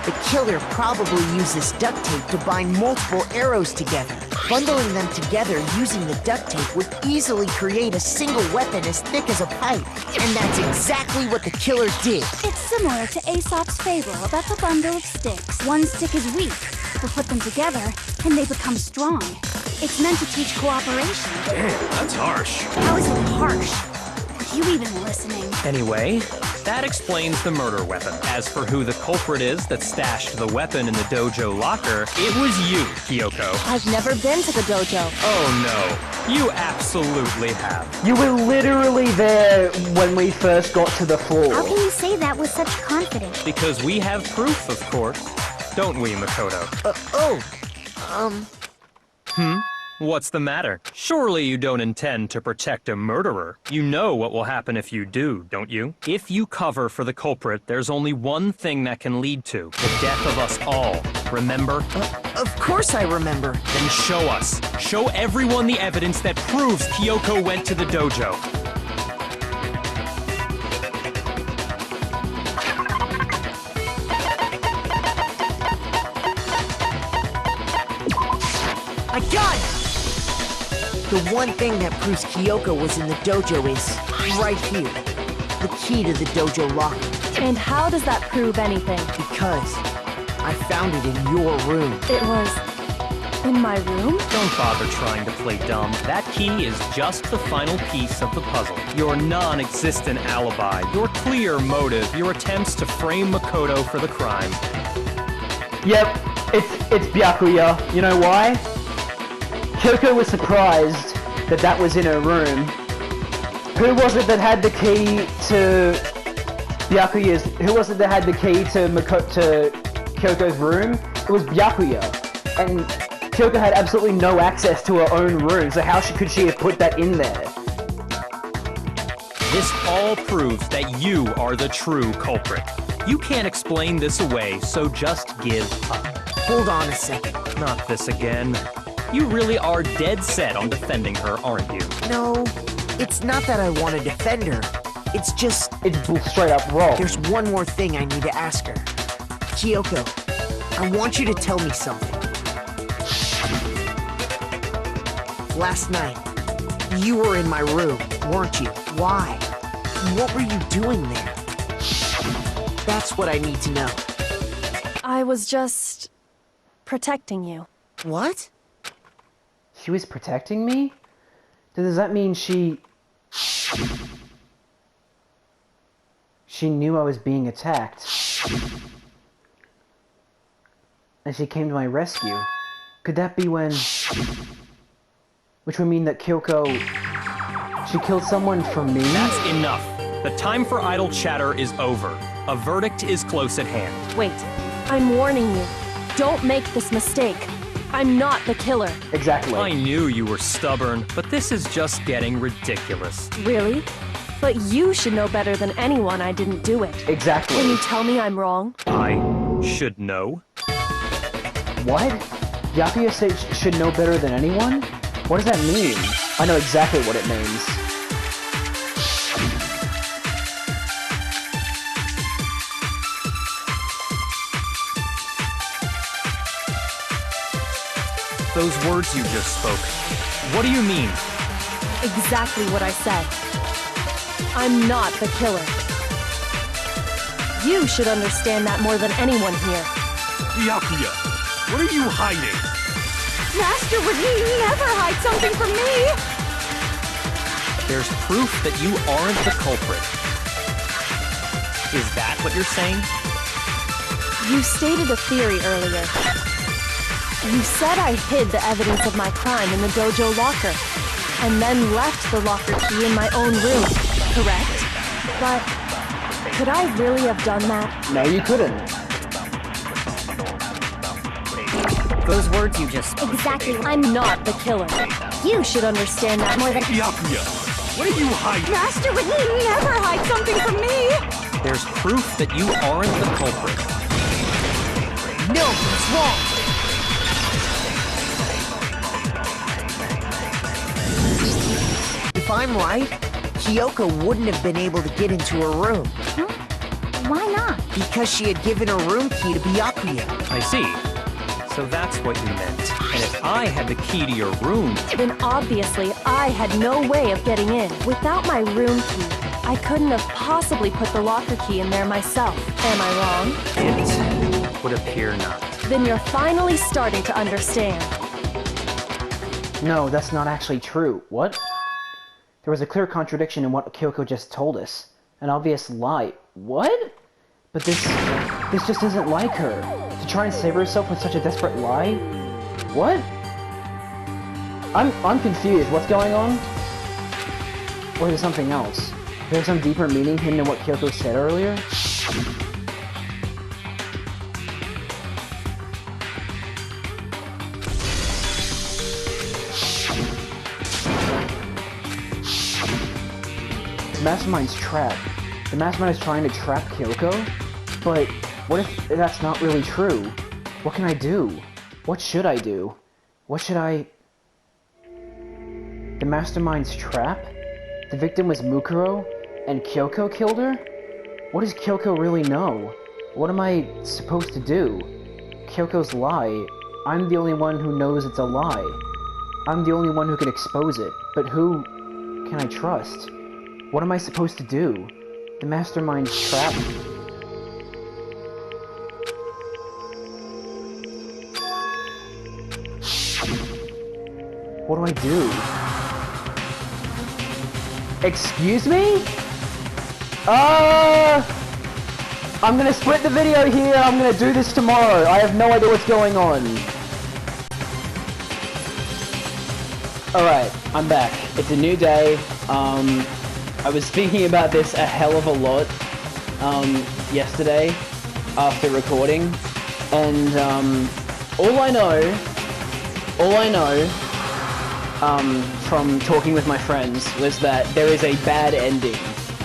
The killer probably used this duct tape to bind multiple arrows together. Bundling them together using the duct tape would easily create a single weapon as thick as a pipe. And that's exactly what the killer did. It's similar to Aesop's fable about the bundle of sticks. One stick is weak, but put them together, and they become strong. It's meant to teach cooperation. Damn, that's harsh. How is it harsh? Are you even listening? Anyway, that explains the murder weapon. As for who the culprit is that stashed the weapon in the dojo locker, it was you, Kyoko. I've never been to the dojo. Oh no, you absolutely have. You were literally there when we first got to the floor. How can you say that with such confidence? Because we have proof, of course. Don't we, Makoto? What's the matter? Surely you don't intend to protect a murderer. You know what will happen if you do, don't you? If you cover for the culprit, there's only one thing that can lead to the death of us all. Remember? Of course I remember. Then show us. Show everyone the evidence that proves Kyoko went to the dojo. I got it! The one thing that proves Kyoko was in the dojo is right here. The key to the dojo locker. And how does that prove anything? Because I found it in your room. It was in my room? Don't bother trying to play dumb. That key is just the final piece of the puzzle. Your non-existent alibi, your clear motive, your attempts to frame Makoto for the crime. Yep, it's Byakuya. You know why? Kyoko was surprised that that was in her room. Who was it that had the key to Byakuya's? Who was it that had the key to Kyoko's room? It was Byakuya, and Kyoko had absolutely no access to her own room. So how could she have put that in there? This all proves that you are the true culprit. You can't explain this away, so just give up. Hold on a second. Not this again. You really are dead set on defending her, aren't you? No, it's not that I want to defend her. It's just... It's straight up wrong. There's one more thing I need to ask her. Kyoko, I want you to tell me something. Last night, you were in my room, weren't you? Why? What were you doing there? That's what I need to know. I was just protecting you. What? She was protecting me? Does that mean she knew I was being attacked? And she came to my rescue? Could that be when... Which would mean that Kyoko... She killed someone for me? That's enough. The time for idle chatter is over. A verdict is close at hand. Wait, I'm warning you. Don't make this mistake. I'm not the killer. Exactly. I knew you were stubborn, but this is just getting ridiculous. Really? But you should know better than anyone I didn't do it. Exactly. Can you tell me I'm wrong? I should know? What? Yakuya said should know better than anyone? What does that mean? I know exactly what it means. Those words you just spoke, what do you mean? Exactly what I said. I'm not the killer. You should understand that more than anyone here. Yakuya, what are you hiding? Master would never hide something from me! There's proof that you aren't the culprit. Is that what you're saying? You stated a theory earlier. You said I hid the evidence of my crime in the dojo locker, and then left the locker key in my own room, correct? But could I really have done that? No, you couldn't. Those words you just spoke. Exactly. I'm not the killer. You should understand that more than... Yakuya, what are you hiding? Master would never hide something from me! There's proof that you aren't the culprit. No, he's wrong. If I'm right, Kyoko wouldn't have been able to get into her room. Huh? Why not? Because she had given her room key to Byakuya. I see. So that's what you meant. And if I had the key to your room... Then obviously I had no way of getting in. Without my room key, I couldn't have possibly put the locker key in there myself. Am I wrong? It would appear not. Then you're finally starting to understand. No, that's not actually true. What? There was a clear contradiction in what Kyoko just told us. An obvious lie. What? But this just isn't like her. To try and save herself with such a desperate lie? What? I'm confused. What's going on? Or is it something else? Is there some deeper meaning hidden in what Kyoko said earlier? The Mastermind's trap. The Mastermind is trying to trap Kyoko? But what if that's not really true? What can I do? What should I do? What should I... The Mastermind's trap? The victim was Mukuro, and Kyoko killed her? What does Kyoko really know? What am I supposed to do? Kyoko's lie. I'm the only one who knows it's a lie. I'm the only one who can expose it. But who can I trust? What am I supposed to do? The Mastermind's trap? What do I do? Excuse me? I'm gonna split the video here, I'm gonna do this tomorrow. I have no idea what's going on. Alright, I'm back. It's a new day. I was thinking about this a hell of a lot, yesterday, after recording, and, all I know, from talking with my friends was that there is a bad ending,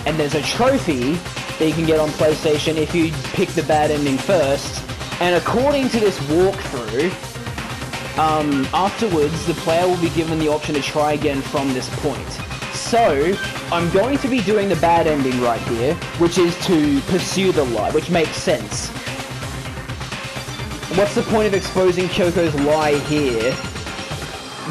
and there's a trophy that you can get on PlayStation if you pick the bad ending first, and according to this walkthrough, afterwards the player will be given the option to try again from this point. So, I'm going to be doing the bad ending right here, which is to pursue the lie, which makes sense. What's the point of exposing Kyoko's lie here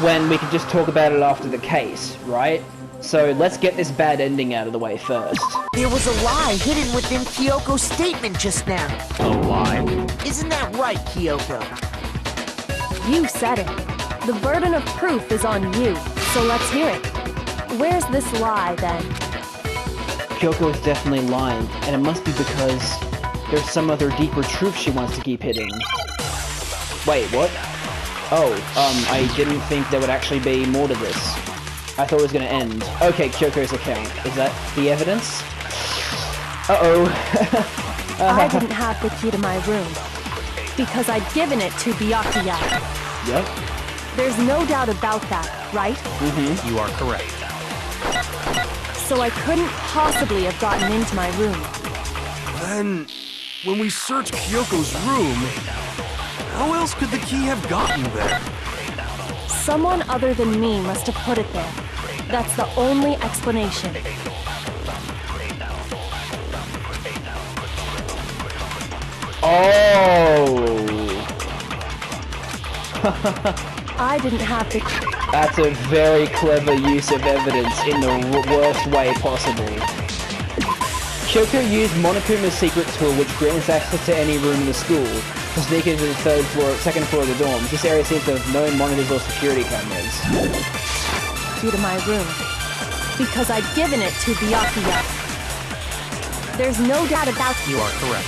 when we can just talk about it after the case, right? So let's get this bad ending out of the way first. There was a lie hidden within Kyoko's statement just now. A lie? Isn't that right, Kyoko? You said it. The burden of proof is on you, so let's hear it. Where's this lie, then? Kyoko is definitely lying, and it must be because there's some other deeper truth she wants to keep hidden. Wait, what? Oh, I didn't think there would actually be more to this. I thought it was gonna end. Okay, Kyoko's account. Is that the evidence? Uh-oh. I didn't have the key to my room. Because I'd given it to Byakuya. Yep. There's no doubt about that, right? You are correct. So I couldn't possibly have gotten into my room. Then, when we searched Kyoko's room, how else could the key have gotten there? Someone other than me must have put it there. That's the only explanation. Oh! I didn't have the... That's a very clever use of evidence in the worst way possible. Kyoko used Monokuma's secret tool, which grants access to any room in the school, to sneak into the second floor of the dorms. This area seems to have no monitors or security cameras. Due to my room. Because I'd given it to Byakuya. There's no doubt about... You are correct.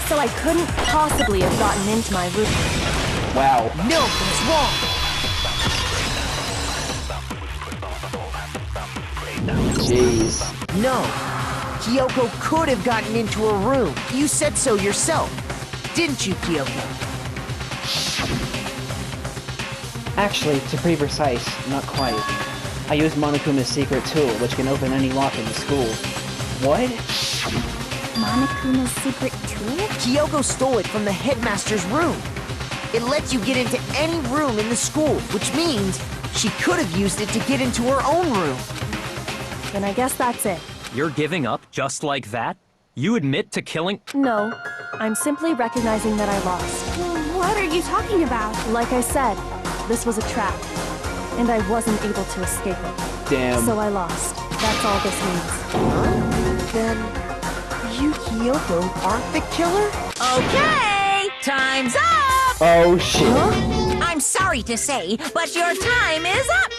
So I couldn't possibly have gotten into my room. Wow. No, that's wrong. Jeez. No. Kyoko could have gotten into her room. You said so yourself. Didn't you, Kyoko? Actually, to be precise, not quite. I used Monokuma's secret tool, which can open any lock in the school. What? Monokuma's secret tool? Kyoko stole it from the headmaster's room. It lets you get into any room in the school, which means she could have used it to get into her own room. Then I guess that's it. You're giving up just like that? You admit to killing... No, I'm simply recognizing that I lost. What are you talking about? Like I said, this was a trap, and I wasn't able to escape it. Damn. So I lost. That's all this means. Then, you, Kyoko, aren't the killer? Okay, time's up! Oh shit. I'm sorry to say, but your time is up!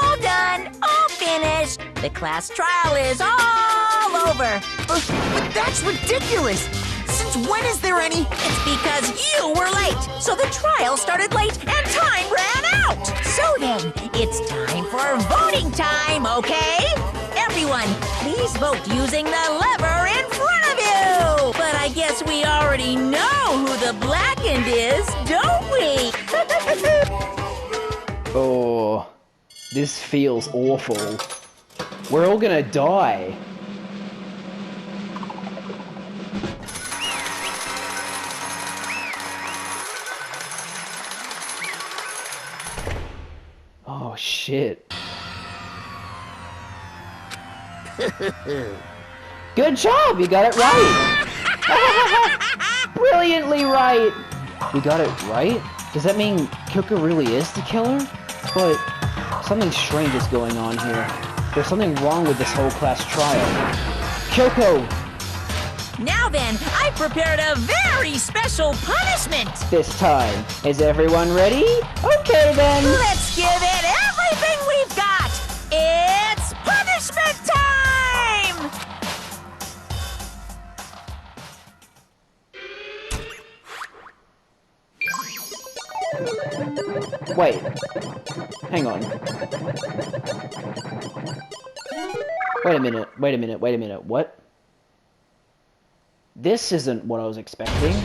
All done, all finished. The class trial is all over. But that's ridiculous! Since when is there any... It's because you were late, so the trial started late and time ran out. So then, it's time for voting time, okay? Everyone, please vote using the lever in front of you. But I guess we already know who the blackened is, don't we? Oh, this feels awful. We're all gonna die. Oh shit. Good job, you got it right. Brilliantly right. We got it right? Does that mean Kyoko really is the killer? But something strange is going on here. There's something wrong with this whole class trial. Kyoko! Now then, I prepared a very special punishment. This time. Is everyone ready? Okay then! Let's give it everything we've got. It's punishment time! Wait. Hang on. Wait a minute. What? This isn't what I was expecting.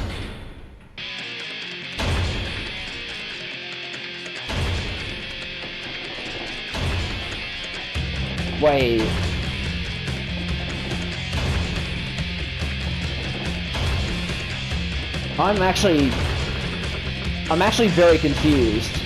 Wait. I'm actually very confused.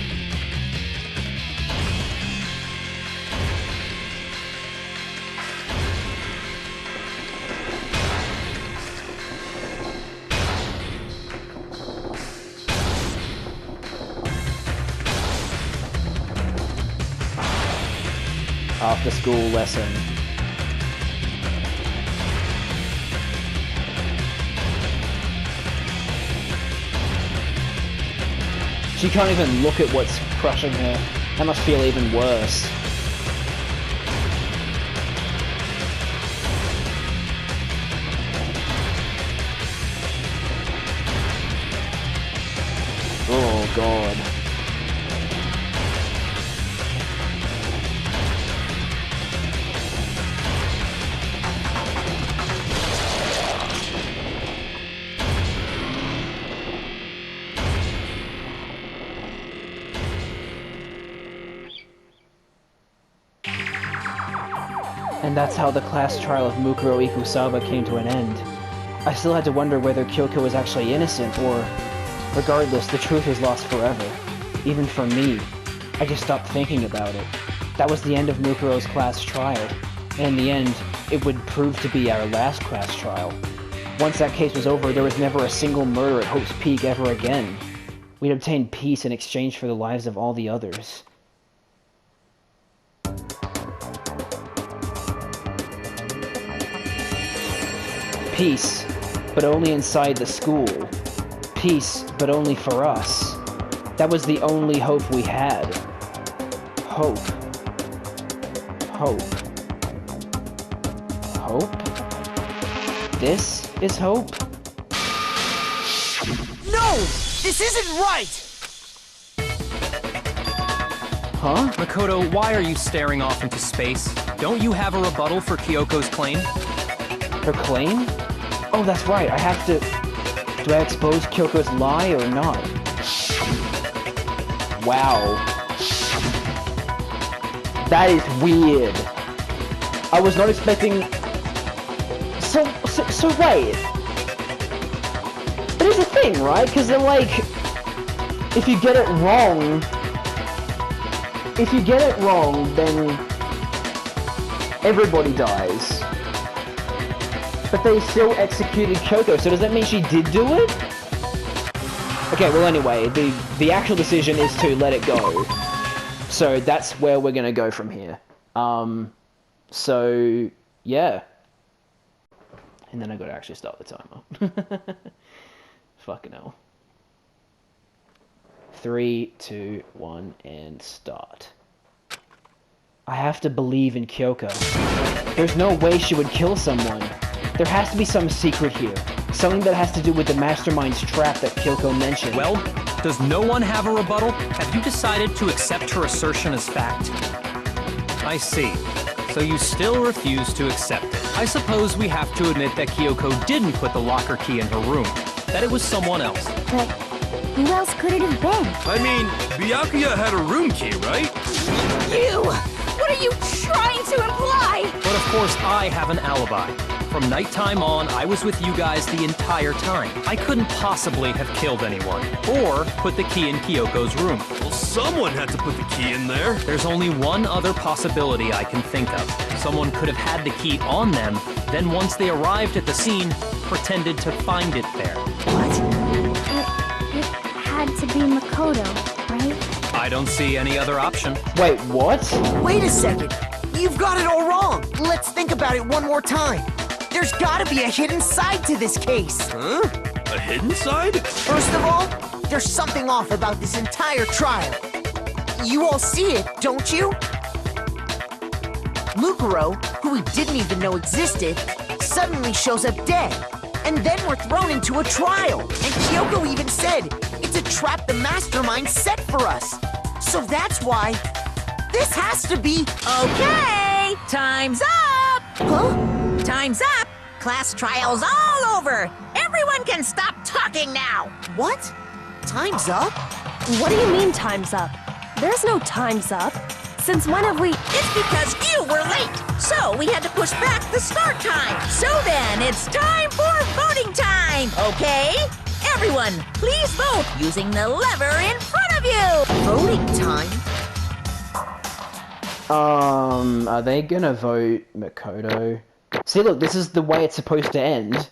After school lesson. She can't even look at what's crushing her. That must feel even worse. Oh god. And that's how the class trial of Mukuro Ikusaba came to an end. I still had to wonder whether Kyoko was actually innocent, or... Regardless, the truth was lost forever. Even for me. I just stopped thinking about it. That was the end of Mukuro's class trial. And in the end, it would prove to be our last class trial. Once that case was over, there was never a single murder at Hope's Peak ever again. We'd obtained peace in exchange for the lives of all the others. Peace, but only inside the school. Peace, but only for us. That was the only hope we had. Hope. Hope. Hope? This is hope? No! This isn't right! Huh? Makoto, why are you staring off into space? Don't you have a rebuttal for Kyoko's claim? Her claim? Oh, that's right, I have to... Do I expose Kyoko's lie or not? Wow. That is weird. I was not expecting... So wait. But here's the thing, right? Because they're like... If you get it wrong... If you get it wrong, then... Everybody dies. But they still executed Kyoko, so does that mean she did do it? Okay, well anyway, the actual decision is to let it go. So that's where we're gonna go from here. So, yeah. And then I gotta actually start the timer. Fucking hell. 3, 2, 1, and start. I have to believe in Kyoko. There's no way she would kill someone. There has to be some secret here. Something that has to do with the Mastermind's trap that Kyoko mentioned. Well, does no one have a rebuttal? Have you decided to accept her assertion as fact? I see. So you still refuse to accept it. I suppose we have to admit that Kyoko didn't put the locker key in her room. That it was someone else. But who else could it have been? I mean, Byakuya had a room key, right? You! What are you trying to imply? But of course, I have an alibi. From nighttime on, I was with you guys the entire time. I couldn't possibly have killed anyone, or put the key in Kyoko's room. Well, someone had to put the key in there. There's only one other possibility I can think of. Someone could have had the key on them, then once they arrived at the scene, pretended to find it there. What? It had to be Makoto, right? I don't see any other option. Wait, what? Wait a second. You've got it all wrong. Let's think about it one more time. There's gotta be a hidden side to this case. Huh? A hidden side? First of all, there's something off about this entire trial. You all see it, don't you? Mukuro, who we didn't even know existed, suddenly shows up dead. And then we're thrown into a trial. And Kyoko even said, it's a trap the Mastermind set for us. So that's why this has to be... Okay, time's up! Huh? Time's up! Class trial's all over! Everyone can stop talking now! What? Time's up? What do you mean time's up? There's no time's up. Since when have we... It's because you were late! So we had to push back the start time! So then, it's time for voting time! Okay? Everyone, please vote using the lever in front of you! Voting time? Are they gonna vote Makoto? See, look, this is the way it's supposed to end.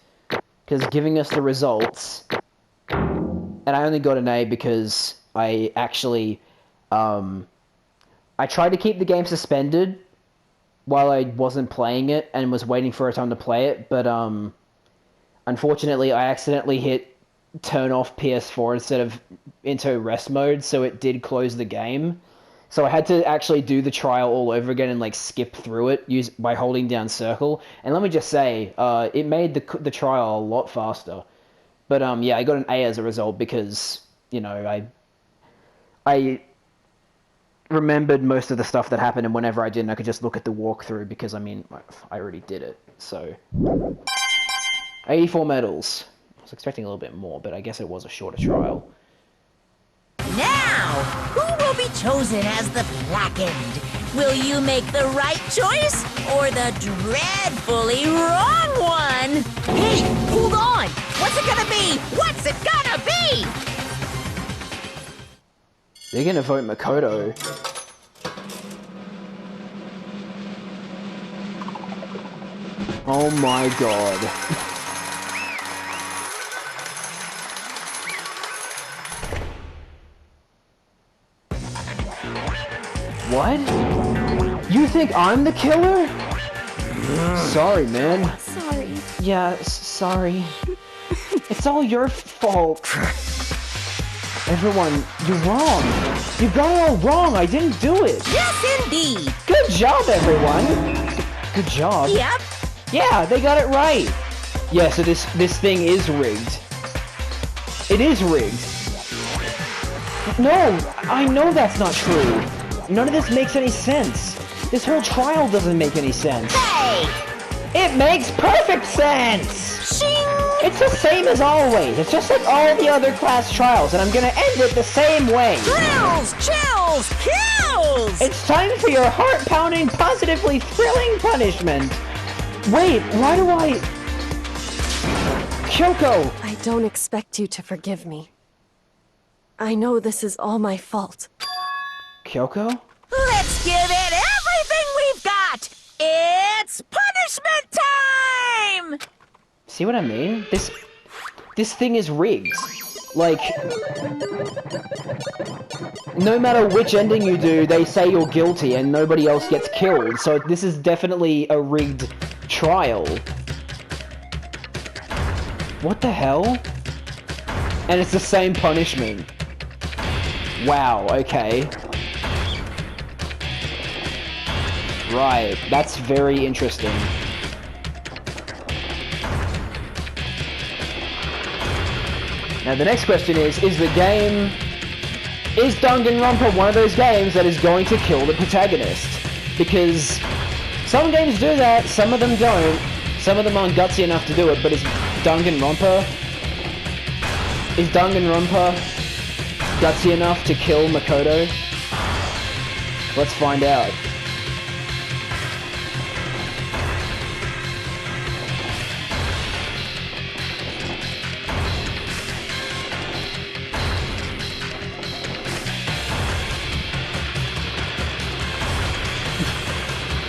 Because giving us the results... And I only got an A because I actually... I tried to keep the game suspended while I wasn't playing it and was waiting for a time to play it, but unfortunately I accidentally hit turn off PS4 instead of into rest mode, so it did close the game. So I had to actually do the trial all over again and like skip through it by holding down circle. And let me just say, it made the trial a lot faster. But yeah, I got an A as a result because, you know, I remembered most of the stuff that happened, and whenever I didn't, I could just look at the walkthrough because, I mean, I already did it. So 84 medals. I was expecting a little bit more, but I guess it was a shorter trial. Now, who will be chosen as the blackened? Will you make the right choice or the dreadfully wrong one? Hey, hold on! What's it gonna be? What's it gonna be? They're gonna vote Makoto. Oh my god. What? You think I'm the killer? Sorry, man. Sorry. Yeah, sorry. It's all your fault. Everyone, you're wrong. You got it all wrong. I didn't do it. Yes, indeed. Good job, everyone. Good job. Yep. Yeah, they got it right. Yeah, so this thing is rigged. It is rigged. No, I know that's not true. None of this makes any sense. This whole trial doesn't make any sense. Hey! It makes perfect sense! Shing! It's the same as always. It's just like all the other class trials, and I'm gonna end it the same way. Thrills, chills, kills! It's time for your heart-pounding, positively thrilling punishment. Wait, why do I... Kyoko! I don't expect you to forgive me. I know this is all my fault. Kyoko? Let's give it everything we've got! It's punishment time! See what I mean? This thing is rigged. Like, no matter which ending you do, they say you're guilty and nobody else gets killed. So this is definitely a rigged trial. What the hell? And it's the same punishment. Wow, okay. Right, that's very interesting. Now the next question is Danganronpa one of those games that is going to kill the protagonist? Because some games do that, some of them don't. Some of them aren't gutsy enough to do it, but is Danganronpa gutsy enough to kill Makoto? Let's find out.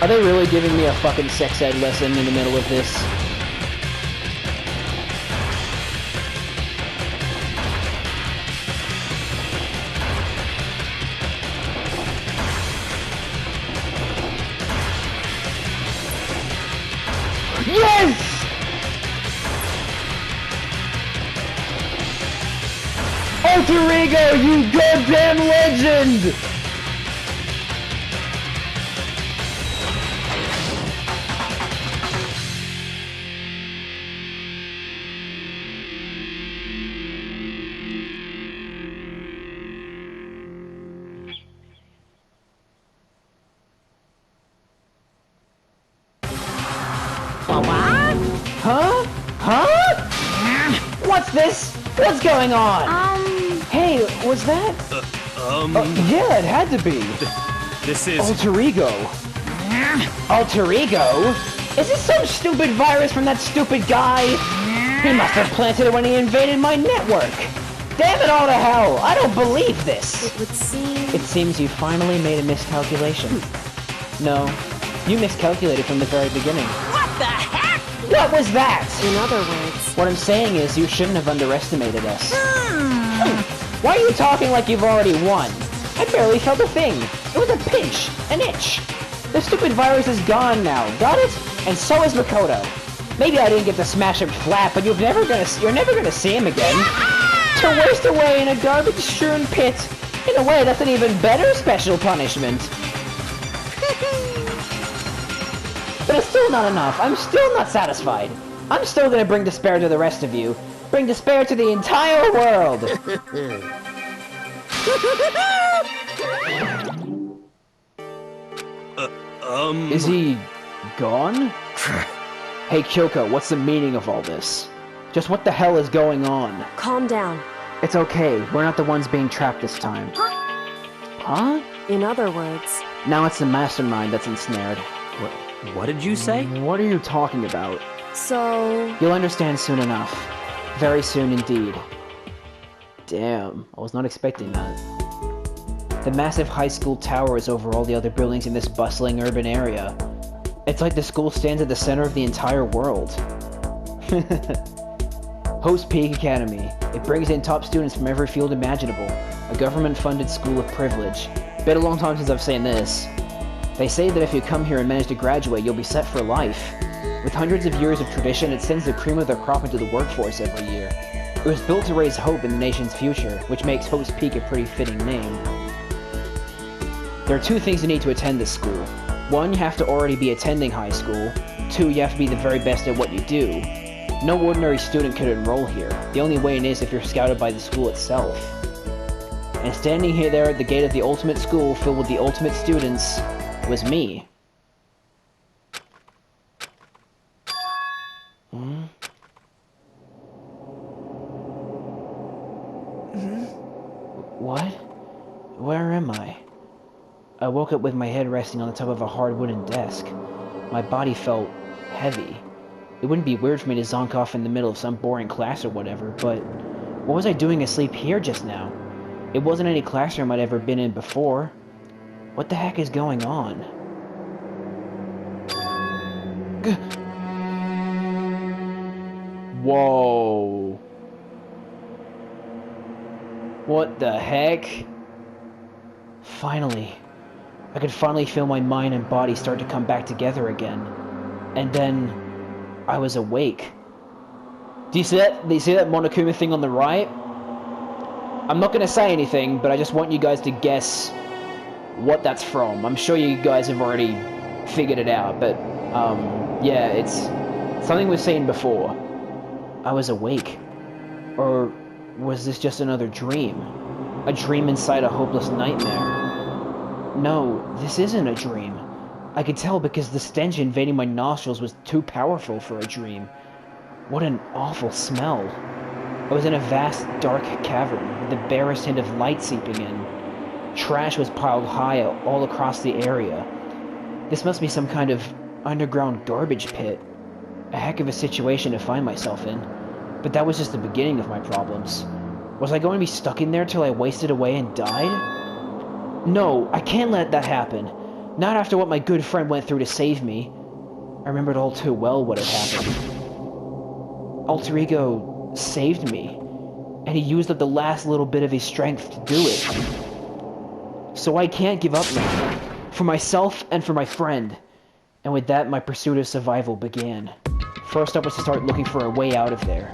Are they really giving me a fucking sex ed lesson in the middle of this? Yes! Alter Ego, you goddamn legend! Huh? Huh? What's this? What's going on? Hey, was that? Yeah, it had to be. This is... Alter Ego. Alter Ego? Is this some stupid virus from that stupid guy? He must have planted it when he invaded my network. Damn it all to hell! I don't believe this! It would seem... It seems you finally made a miscalculation. No, you miscalculated from the very beginning. What the heck? What was that? In other words... What I'm saying is you shouldn't have underestimated us. Why are you talking like you've already won? I barely felt a thing. It was a pinch, an itch. The stupid virus is gone now, got it? And so is Makoto. Maybe I didn't get to smash him flat, but you're never gonna see him again. To waste away in a garbage-strewn pit. In a way, that's an even better special punishment. But it's still not enough. I'm still not satisfied. I'm still gonna bring despair to the rest of you. Bring despair to the entire world. Is he gone? Hey Kyoko, what's the meaning of all this? Just what the hell is going on? Calm down. It's okay, we're not the ones being trapped this time. Huh? In other words, Now it's the mastermind that's ensnared. What did you say? What are you talking about? So... You'll understand soon enough. Very soon indeed. Damn, I was not expecting that. The massive high school tower is over all the other buildings in this bustling urban area. It's like the school stands at the center of the entire world. Host Peak Academy. It brings in top students from every field imaginable. A government-funded school of privilege. Been a long time since I've seen this. They say that if you come here and manage to graduate, you'll be set for life. With hundreds of years of tradition, it sends the cream of their crop into the workforce every year. It was built to raise hope in the nation's future, which makes Host Peak a pretty fitting name. There are 2 things you need to attend this school. 1, you have to already be attending high school. 2, you have to be the very best at what you do. No ordinary student could enroll here. The only way in is if you're scouted by the school itself. And standing here there at the gate of the ultimate school filled with the ultimate students was me. What? Where am I? I woke up with my head resting on the top of a hard wooden desk. My body felt heavy. It wouldn't be weird for me to zonk off in the middle of some boring class or whatever, but what was I doing asleep here just now? It wasn't any classroom I'd ever been in before. What the heck is going on? Whoa. What the heck? Finally. I could finally feel my mind and body start to come back together again. And then I was awake. Do you see that? Do you see that Monokuma thing on the right? I'm not gonna say anything, but I just want you guys to guess what that's from. I'm sure you guys have already figured it out, but yeah, it's something we've seen before. I was awake. Or was this just another dream? A dream inside a hopeless nightmare? No, this isn't a dream. I could tell because the stench invading my nostrils was too powerful for a dream. What an awful smell. I was in a vast, dark cavern with the barest hint of light seeping in. Trash was piled high all across the area. This must be some kind of underground garbage pit. A heck of a situation to find myself in. But that was just the beginning of my problems. Was I going to be stuck in there till I wasted away and died? No, I can't let that happen. Not after what my good friend went through to save me. I remembered all too well what had happened. Alter Ego saved me, and he used up the last little bit of his strength to do it. So I can't give up now. For myself and for my friend. And with that, my pursuit of survival began. First up was to start looking for a way out of there.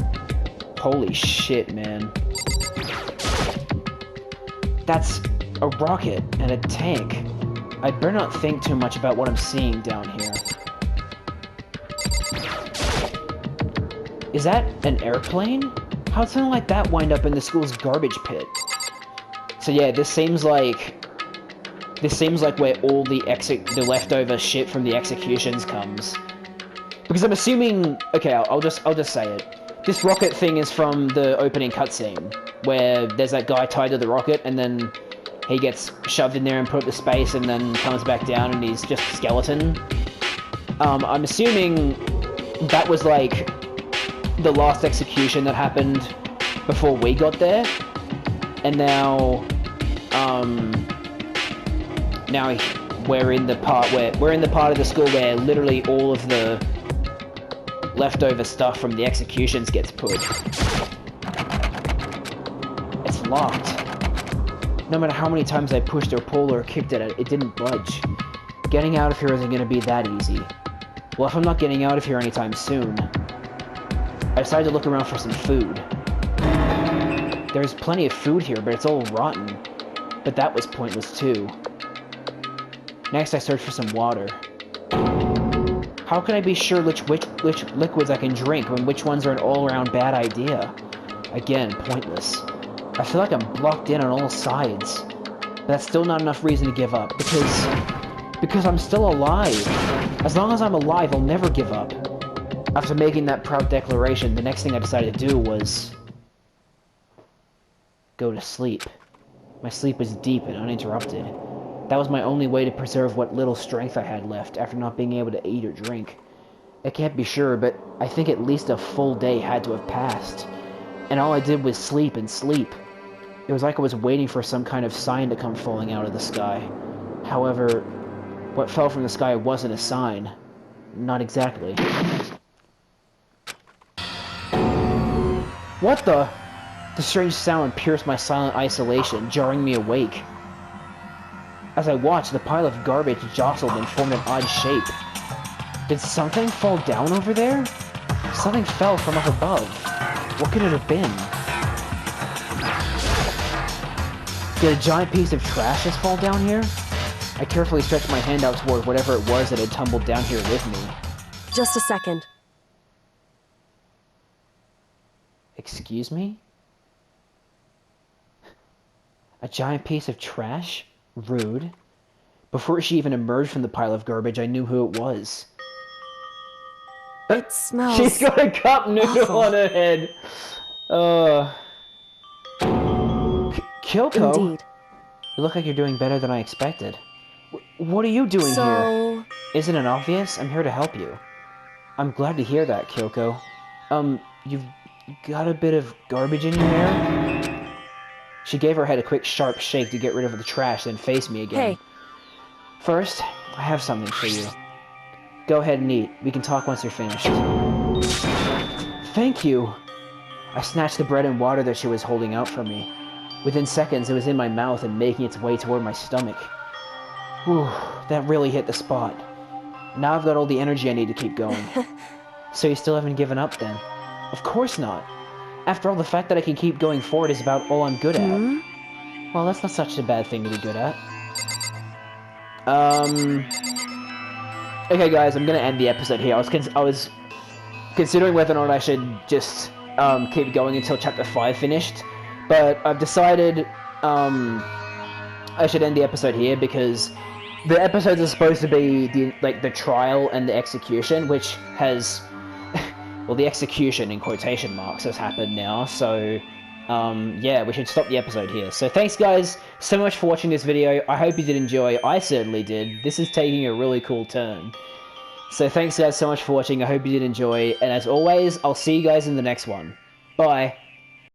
Holy shit, man. That's a rocket and a tank. I'd better not think too much about what I'm seeing down here. Is that an airplane? How'd something like that wind up in the school's garbage pit? So yeah, this seems like where all the leftover shit from the executions comes. Because I'm assuming, okay, I'll just say it. This rocket thing is from the opening cutscene, where there's that guy tied to the rocket, and then he gets shoved in there and put up to space, and then comes back down, and he's just a skeleton. I'm assuming that was like the last execution that happened before we got there, and now we're in the part of the school where literally all of the leftover stuff from the executions gets put. It's locked. No matter how many times I pushed or pulled or kicked at it, it didn't budge. Getting out of here isn't going to be that easy. Well, if I'm not getting out of here anytime soon, I decided to look around for some food. There's plenty of food here, but it's all rotten. But that was pointless too. Next, I searched for some water. How can I be sure which liquids I can drink when which ones are an all-around bad idea? Again, pointless. I feel like I'm blocked in on all sides. But that's still not enough reason to give up, because I'm still alive. As long as I'm alive, I'll never give up. After making that proud declaration, the next thing I decided to do was go to sleep. My sleep was deep and uninterrupted. That was my only way to preserve what little strength I had left after not being able to eat or drink. I can't be sure, but I think at least a full day had to have passed. And all I did was sleep and sleep. It was like I was waiting for some kind of sign to come falling out of the sky. However, what fell from the sky wasn't a sign. Not exactly. What the? The strange sound pierced my silent isolation, jarring me awake. As I watched, the pile of garbage jostled and formed an odd shape. Did something fall down over there? Something fell from up above. What could it have been? Did a giant piece of trash just fall down here? I carefully stretched my hand out toward whatever it was that had tumbled down here with me. Just a second. Excuse me? A giant piece of trash? Rude. Before she even emerged from the pile of garbage, I knew who it was. It smells She's got a cup noodle awful. on her head. Kyoko? Indeed. You look like you're doing better than I expected. What are you doing here? Isn't it obvious? I'm here to help you. I'm glad to hear that, Kyoko. You've got a bit of garbage in your hair? She gave her head a quick, sharp shake to get rid of the trash, then faced me again. Hey. First, I have something for you. Go ahead and eat. We can talk once you're finished. Thank you! I snatched the bread and water that she was holding out for me. Within seconds, it was in my mouth and making its way toward my stomach. Whew, that really hit the spot. Now I've got all the energy I need to keep going. So you still haven't given up, then? Of course not. After all, the fact that I can keep going forward is about all I'm good at. Well, that's not such a bad thing to be good at. Okay, guys, I'm gonna end the episode here. I was considering whether or not I should just keep going until chapter 5 finished, but I've decided I should end the episode here because the episodes are supposed to be the trial and the execution, which has well, the execution in quotation marks has happened now. So yeah, we should stop the episode here. So thanks guys so much for watching this video. I hope you did enjoy. I certainly did. This is taking a really cool turn. So thanks guys so much for watching. I hope you did enjoy. And as always, I'll see you guys in the next one. Bye.